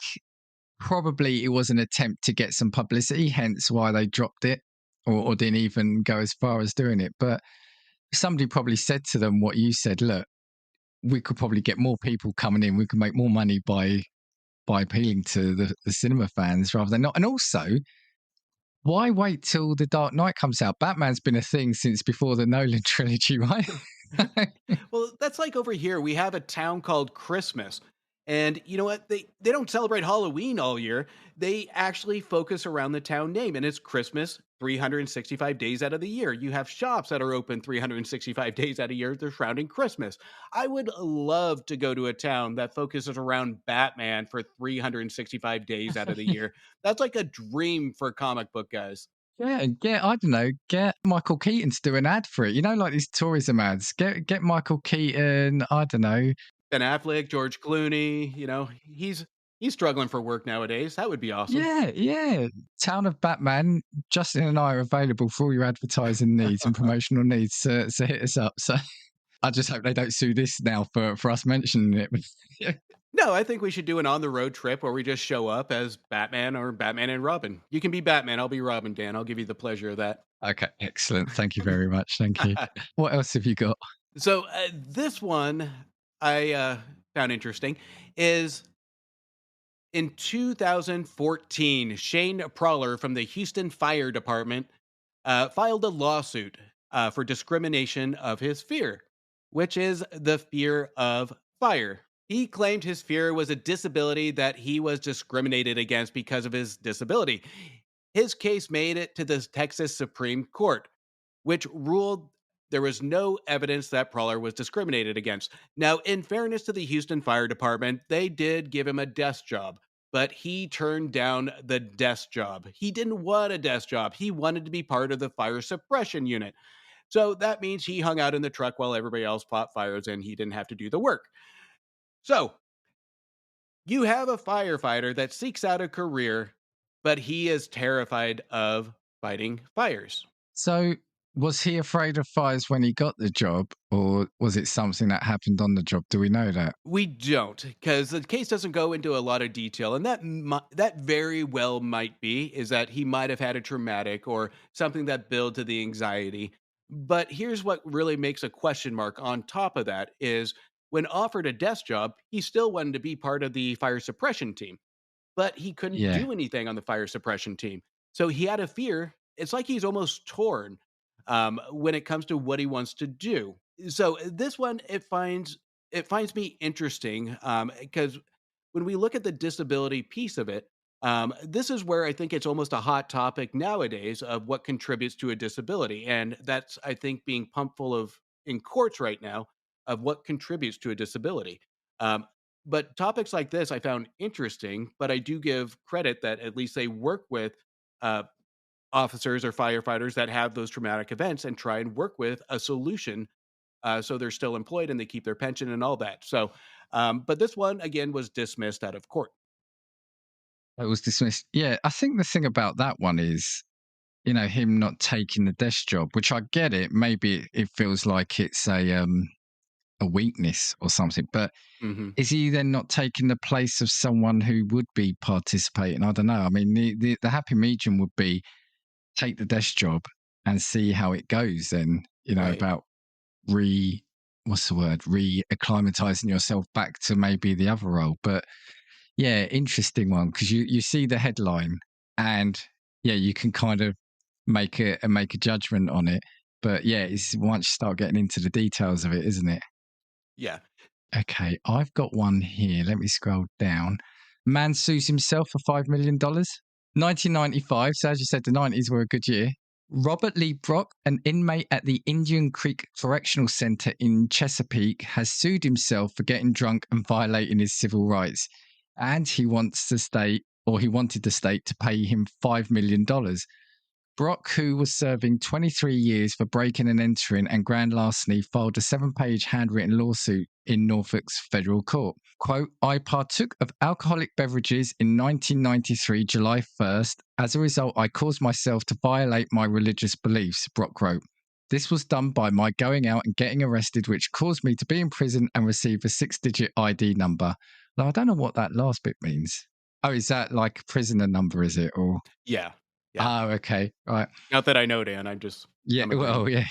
probably it was an attempt to get some publicity, hence why they dropped it or didn't even go as far as doing it. But somebody probably said to them what you said. Look, we could probably get more people coming in. We could make more money by appealing to the cinema fans rather than not. And also, why wait till The Dark Knight comes out? Batman's been a thing since before the Nolan trilogy, right? Well, that's like over here. We have a town called Christmas. And you know what? They don't celebrate Halloween all year. They actually focus around the town name, and it's Christmas 365 days out of the year. You have shops that are open 365 days out of the year. They're surrounding Christmas. I would love to go to a town that focuses around Batman for 365 days out of the year. That's like a dream for comic book guys. Yeah, I don't know, get Michael Keaton to do an ad for it. You know, like these tourism ads. Get Michael Keaton, I don't know. Ben Affleck, George Clooney, he's struggling for work nowadays. That would be awesome. Yeah. Town of Batman. Justin and I are available for all your advertising needs and promotional needs. So hit us up. So I just hope they don't sue this now for us mentioning it. No, I think we should do an on the road trip where we just show up as Batman or Batman and Robin. You can be Batman, I'll be Robin, Dan. I'll give you the pleasure of that. Okay, excellent. Thank you very much. Thank you. What else have you got? So this one I found interesting is in 2014, Shane Prowler from the Houston Fire Department filed a lawsuit for discrimination of his fear, which is the fear of fire. He claimed his fear was a disability that he was discriminated against because of his disability. His case made it to the Texas Supreme Court, which ruled there was no evidence that Prowler was discriminated against. Now, in fairness to the Houston Fire Department, they did give him a desk job, but he turned down the desk job. He didn't want a desk job. He wanted to be part of the fire suppression unit. So that means he hung out in the truck while everybody else fought fires and he didn't have to do the work. So you have a firefighter that seeks out a career, but he is terrified of fighting fires. So was he afraid of fires when he got the job, or was it something that happened on the job? Do we know that? We don't, because the case doesn't go into a lot of detail, and that very well might be is that he might have had a traumatic or something that built to the anxiety. But here's what really makes a question mark on top of that is when offered a desk job, he still wanted to be part of the fire suppression team, but he couldn't Yeah. do anything on the fire suppression team. So he had a fear. It's like he's almost torn when it comes to what he wants to do. So this one, it finds me interesting because when we look at the disability piece of it, this is where I think it's almost a hot topic nowadays of what contributes to a disability, and that's I think being pumped full of in courts right now of what contributes to a disability. Um, but topics like this I found interesting, but I do give credit that at least they work with uh, officers or firefighters that have those traumatic events and try and work with a solution so they're still employed and they keep their pension and all that. So, but this one again was dismissed out of court. It was dismissed. Yeah, I think the thing about that one is, him not taking the desk job, which I get it. Maybe it feels like it's a weakness or something, but Hmm. is he then not taking the place of someone who would be participating? I don't know. I mean, the happy medium would be take the desk job and see how it goes. Then Right. about what's the word, re-acclimatizing yourself back to maybe the other role. But yeah, interesting one because you see the headline and yeah, you can kind of make a judgment on it. But yeah, it's once you start getting into the details of it, isn't it? Yeah. Okay, I've got one here. Let me scroll down. Man sues himself for $5 million. 1995. So as you said, the 90s were a good year. Robert Lee Brock, an inmate at the Indian Creek Correctional Center in Chesapeake, has sued himself for getting drunk and violating his civil rights. And he wanted the state to pay him $5 million. Brock, who was serving 23 years for breaking and entering and grand larceny, filed a 7-page handwritten lawsuit in Norfolk's federal court. Quote, I partook of alcoholic beverages in 1993, July 1st. As a result, I caused myself to violate my religious beliefs, Brock wrote. This was done by my going out and getting arrested, which caused me to be in prison and receive a 6-digit ID number. Now, I don't know what that last bit means. Oh, is that like a prisoner number, is it? Or Yeah. Oh, okay. Right. Not that I know, Dan. I'm Well, yeah.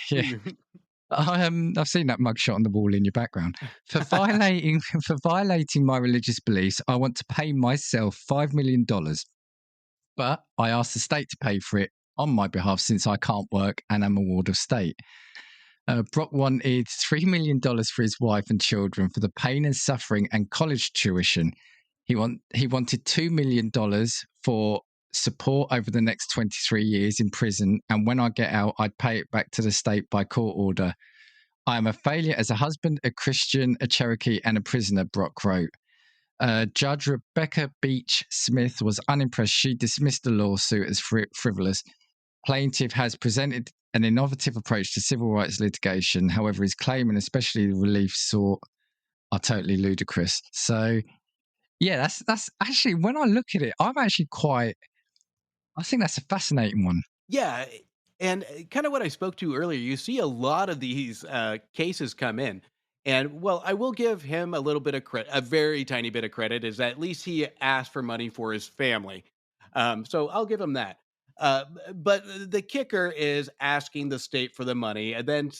I've seen that mugshot on the wall in your background. For violating my religious beliefs, I want to pay myself $5 million. But I asked the state to pay for it on my behalf since I can't work and am a ward of state. Brock wanted $3 million for his wife and children for the pain and suffering and college tuition. He wanted $2 million for support over the next 23 years in prison, and when I get out, I'd pay it back to the state by court order. I am a failure as a husband, a Christian, a Cherokee, and a prisoner, Brock wrote. Judge Rebecca Beach Smith was unimpressed. She dismissed the lawsuit as frivolous. Plaintiff has presented an innovative approach to civil rights litigation. However, his claim and especially the relief sought are totally ludicrous. So, yeah, that's actually, when I look at it, I think that's a fascinating one. Yeah. And kind of what I spoke to earlier, you see a lot of these cases come in. And well, I will give him a little bit of credit, a very tiny bit of credit, is that at least he asked for money for his family. So I'll give him that. But the kicker is asking the state for the money and then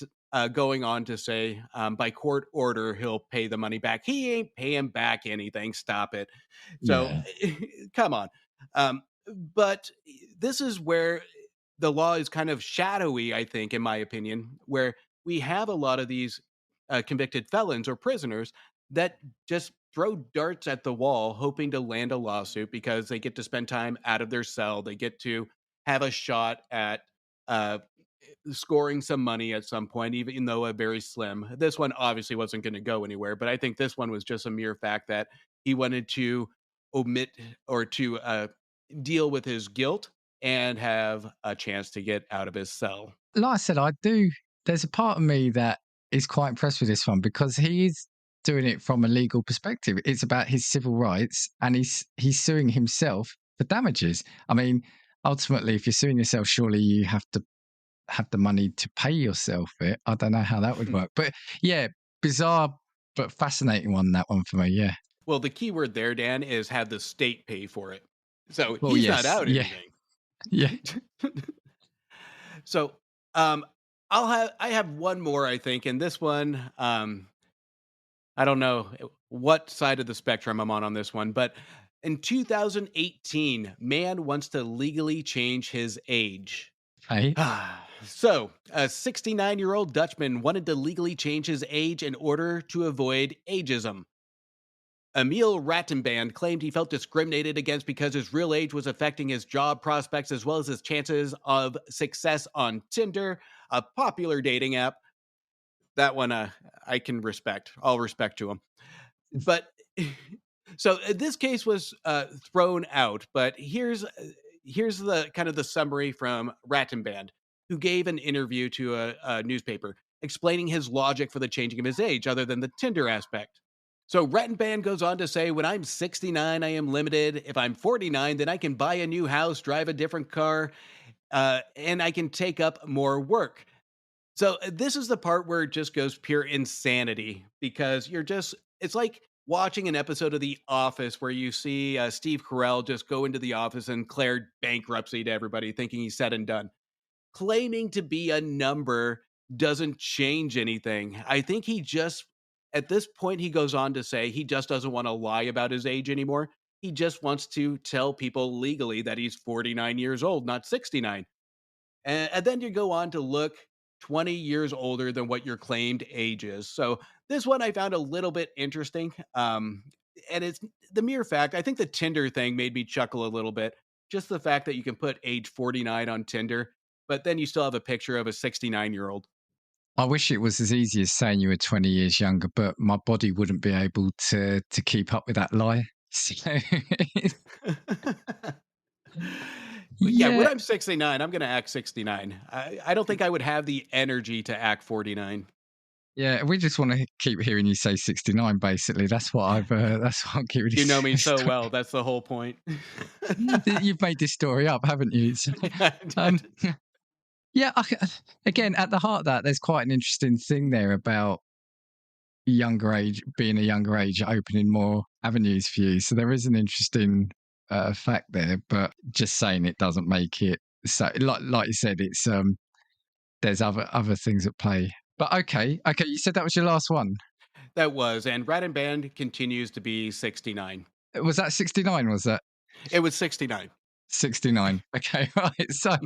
going on to say by court order, he'll pay the money back. He ain't paying back anything. Stop it. So come on. But this is where the law is kind of shadowy, I think, in my opinion, where we have a lot of these convicted felons or prisoners that just throw darts at the wall, hoping to land a lawsuit because they get to spend time out of their cell. They get to have a shot at uh, scoring some money at some point, even though a very slim. This one obviously wasn't going to go anywhere, but I think this one was just a mere fact that he wanted to omit or to deal with his guilt and have a chance to get out of his cell. Like I said, there's a part of me that is quite impressed with this one because he is doing it from a legal perspective. It's about his civil rights and he's suing himself for damages. I mean, ultimately, if you're suing yourself, surely you have to have the money to pay yourself it. I don't know how that would work. But yeah, bizarre but fascinating one, that one for me, yeah. Well, the key word there, Dan, is have the state pay for it. So he's not out anything. Yeah. So I have one more, I think, and this one, I don't know what side of the spectrum I'm on this one, but in 2018, man wants to legally change his age. Right. So, a 69-year-old Dutchman wanted to legally change his age in order to avoid ageism. Emil Rattenband claimed he felt discriminated against because his real age was affecting his job prospects as well as his chances of success on Tinder, a popular dating app. That one I can respect. All respect to him. But so this case was thrown out, but here's the kind of the summary from Rattenband, who gave an interview to a newspaper explaining his logic for the changing of his age other than the Tinder aspect. So Rattenband goes on to say, when I'm 69, I am limited. If I'm 49, then I can buy a new house, drive a different car, and I can take up more work. So this is the part where it just goes pure insanity because it's like watching an episode of The Office where you see Steve Carell just go into the office and declare bankruptcy to everybody thinking he's said and done. Claiming to be a number doesn't change anything. I think at this point, he goes on to say he just doesn't want to lie about his age anymore. He just wants to tell people legally that he's 49 years old, not 69. And then you go on to look 20 years older than what your claimed age is. So this one I found a little bit interesting. And it's the mere fact, I think the Tinder thing made me chuckle a little bit. Just the fact that you can put age 49 on Tinder. but then you still have a picture of a 69-year-old. I wish it was as easy as saying you were 20 years younger, but my body wouldn't be able to keep up with that lie. So, Yeah, when yeah, I'm 69, I'm going to act 69. I don't think I would have the energy to act 49. yeah, we just want to keep hearing you say 69. Basically, that's what I'm keeping You know me you so saying. well. That's the whole point. You've made this story up, haven't you? So, I um, did. yeah, again, at the heart of that, there's quite an interesting thing there about younger age, being a younger age, opening more avenues for you. So there is an interesting fact there, but just saying it doesn't make it so. Like you said, it's there's other things at play. But okay, you said that was your last one. That was, and Rat and Band continues to be 69. Was that 69? Was that It was 69. 69? Okay, right. So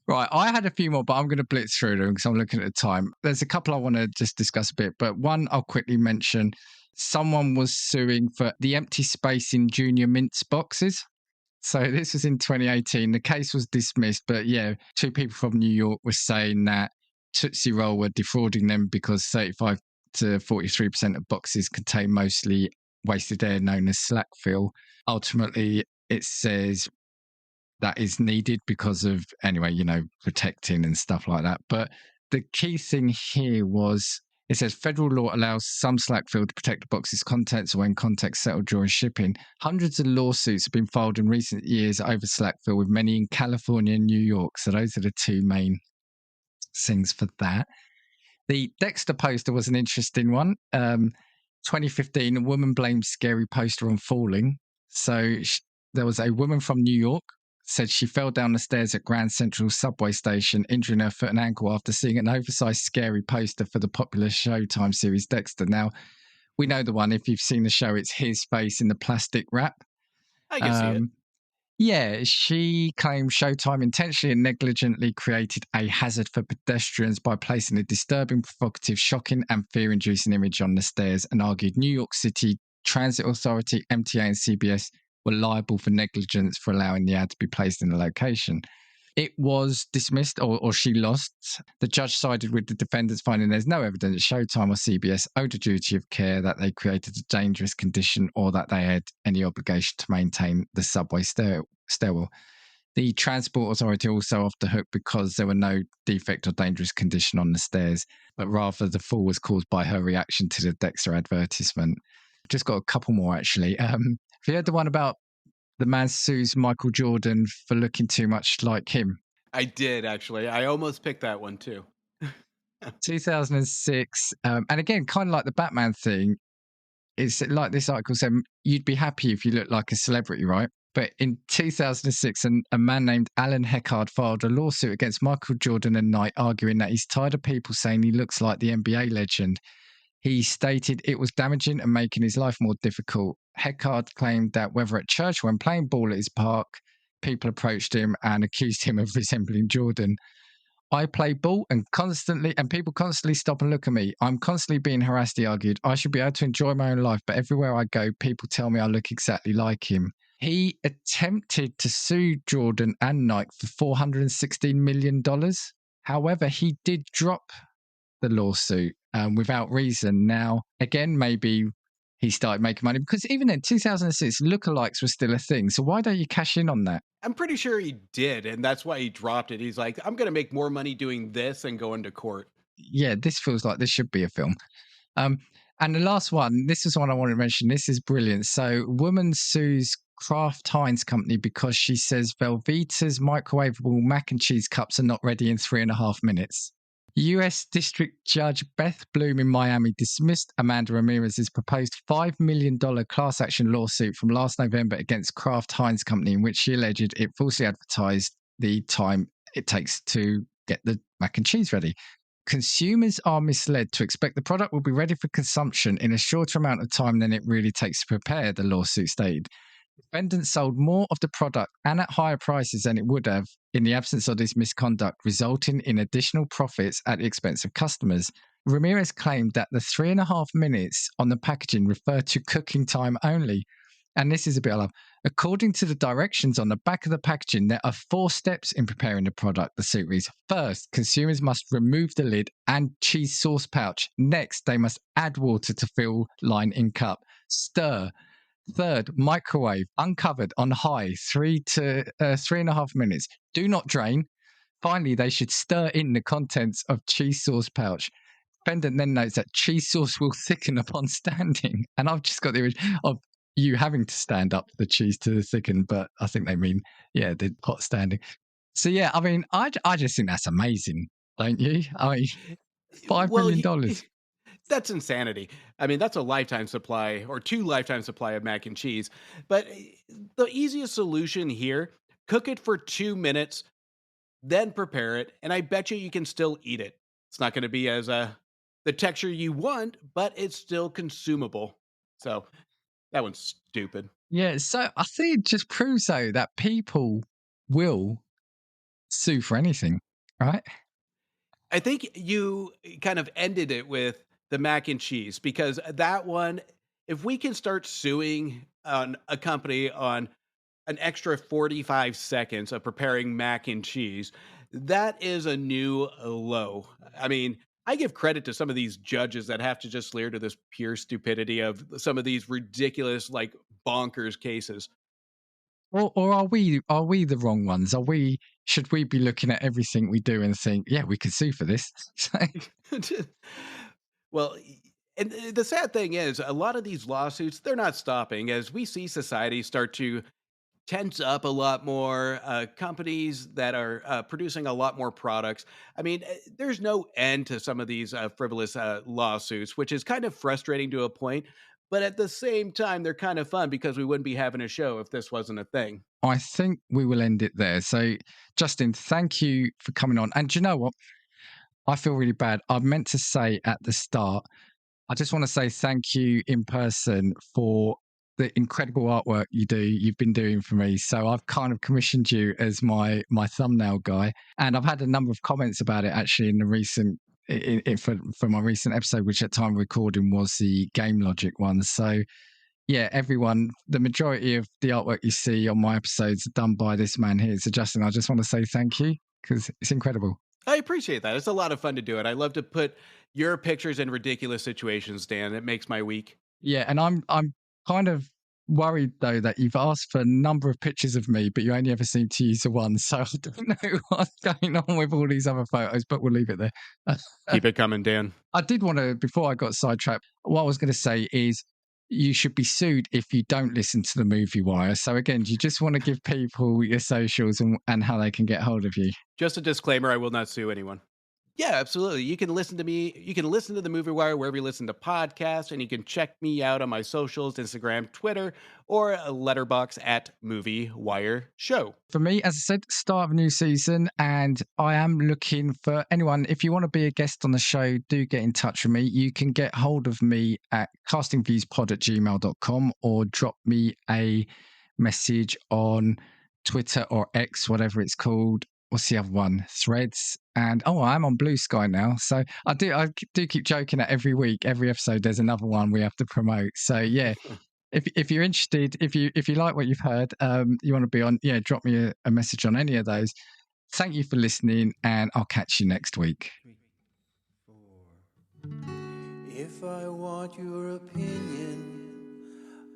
right, I had a few more, but I'm going to blitz through them because I'm looking at the time. There's a couple I want to just discuss a bit, but one I'll quickly mention. Someone was suing for the empty space in junior mints boxes. So this was in 2018. The case was dismissed, but yeah, two people from New York were saying that Tootsie Roll were defrauding them because 35 to 43% of boxes contain mostly wasted air known as slack fill. Ultimately, it says that is needed because of, anyway, protecting and stuff like that. But the key thing here was it says federal law allows some slack fill to protect the box's contents when contents settled during shipping. Hundreds of lawsuits have been filed in recent years over slack fill, with many in California and New York. So those are the two main things for that. The Dexter poster was an interesting one. 2015, a woman blamed scary poster on falling. So there was a woman from New York said she fell down the stairs at Grand Central subway station, injuring her foot and ankle after seeing an oversized scary poster for the popular Showtime series Dexter. Now, we know the one. If you've seen the show, it's his face in the plastic wrap. I can see it. Yeah, she claimed Showtime intentionally and negligently created a hazard for pedestrians by placing a disturbing, provocative, shocking, and fear-inducing image on the stairs, and argued New York City Transit Authority, MTA, and CBS were liable for negligence for allowing the ad to be placed in the location. It was dismissed, or she lost. The judge sided with the defendants, finding there's no evidence Showtime or CBS owed a duty of care, that they created a dangerous condition, or that they had any obligation to maintain the subway stairwell. The Transport Authority also off the hook because there were no defect or dangerous condition on the stairs, but rather the fall was caused by her reaction to the Dexter advertisement. Just got a couple more, actually. Have you heard the one about the man sues Michael Jordan for looking too much like him? I did, actually. I almost picked that one, too. 2006. And again, kind of like the Batman thing, it's like this article said, you'd be happy if you looked like a celebrity, right? But in 2006, a man named Alan Heckard filed a lawsuit against Michael Jordan and Nike, arguing that he's tired of people saying he looks like the NBA legend. He stated it was damaging and making his life more difficult. Heckard claimed that whether at church or when playing ball at his park, people approached him and accused him of resembling Jordan. I play ball and people constantly stop and look at me. I'm constantly being harassed, he argued. I should be able to enjoy my own life, but everywhere I go, people tell me I look exactly like him. He attempted to sue Jordan and Nike for $416 million. However, he did drop the lawsuit without reason. Now, again, maybe he started making money because even in 2006, lookalikes were still a thing. So why don't you cash in on that? I'm pretty sure he did, and that's why he dropped it. He's like, I'm going to make more money doing this and going to court. Yeah, this feels like this should be a film. And the last one, this is one I wanted to mention. This is brilliant. So, woman sues Kraft Heinz company because she says Velveeta's microwavable mac and cheese cups are not ready in 3.5 minutes. US District Judge Beth Bloom in Miami dismissed Amanda Ramirez's proposed $5 million class action lawsuit from last November against Kraft Heinz company, in which she alleged it falsely advertised the time it takes to get the mac and cheese ready. Consumers are misled to expect the product will be ready for consumption in a shorter amount of time than it really takes to prepare, the lawsuit stated. Defendants sold more of the product and at higher prices than it would have in the absence of this misconduct, resulting in additional profits at the expense of customers. Ramirez claimed that the 3.5 minutes on the packaging referred to cooking time only. and this is a bit I love. According to the directions on the back of the packaging, there are 4 steps in preparing the product, the soup reads. First, consumers must remove the lid and cheese sauce pouch. Next, they must add water to fill line in cup. Stir. Third, microwave, uncovered on high, 3.5 minutes. Do not drain. Finally, they should stir in the contents of cheese sauce pouch. Defendant then notes that cheese sauce will thicken upon standing. And I've just got the image of you having to stand up for the cheese to thicken, but I think they mean, the hot standing. So, I mean, I just think that's amazing, don't you? I mean, $5 million. That's insanity. I mean, that's a lifetime supply or 2 lifetime supply of mac and cheese. But the easiest solution here, cook it for 2 minutes, then prepare it, and I bet you can still eat it. It's not going to be as the texture you want, but it's still consumable. So that one's stupid. Yeah, so I think it just proves, though, that people will sue for anything, right? I think you kind of ended it with the mac and cheese, because that one, if we can start suing on a company on an extra 45 seconds of preparing mac and cheese, that is a new low. I mean, I give credit to some of these judges that have to just leer to this pure stupidity of some of these ridiculous, like, bonkers cases. Or are we the wrong ones? Should we be looking at everything we do and think, yeah, we could sue for this? Well, and the sad thing is, a lot of these lawsuits, they're not stopping as we see society start to tense up a lot more, companies that are producing a lot more products. I mean, there's no end to some of these frivolous lawsuits, which is kind of frustrating to a point. But at the same time, they're kind of fun because we wouldn't be having a show if this wasn't a thing. I think we will end it there. So, Justin, thank you for coming on. And do you know what? I feel really bad. I meant to say at the start, I just want to say thank you in person for the incredible artwork you've been doing for me. So I've kind of commissioned you as my thumbnail guy. And I've had a number of comments about it actually in the recent, for my recent episode, which at time of recording was the Game Logic one. So yeah, everyone, the majority of the artwork you see on my episodes are done by this man here. So Justin, I just want to say thank you because it's incredible. I appreciate that. It's a lot of fun to do it. I love to put your pictures in ridiculous situations, Dan. It makes my week. Yeah, and I'm kind of worried though that you've asked for a number of pictures of me, but you only ever seem to use the one. So I don't know what's going on with all these other photos, but we'll leave it there. Keep it coming, Dan. I did want to, before I got sidetracked, what I was going to say is you should be sued if you don't listen to the Movie Wire. So again, do you just want to give people your socials and how they can get hold of you? Just a disclaimer, I will not sue anyone. Yeah, absolutely. You can listen to me. You can listen to the Movie Wire wherever you listen to podcasts, and you can check me out on my socials, Instagram, Twitter, or a letterbox at Movie Wire Show. For me, as I said, start of a new season, and I am looking for anyone. If you want to be a guest on the show, do get in touch with me. You can get hold of me at castingviewspod@gmail.com or drop me a message on Twitter or X, whatever it's called. What's the other one? Threads. And I'm on Blue Sky now. So I do keep joking that every week, every episode, there's another one we have to promote. So yeah, if you're interested, if you like what you've heard, you want to be on, drop me a message on any of those. Thank you for listening, and I'll catch you next week. 3, 4. If I want your opinion,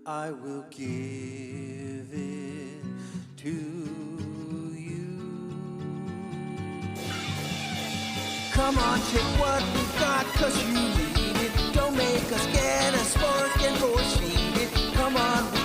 I will give it to you. Come on, check what we've got, 'cause you need it. Don't make us get a spark and proceed it. Come on.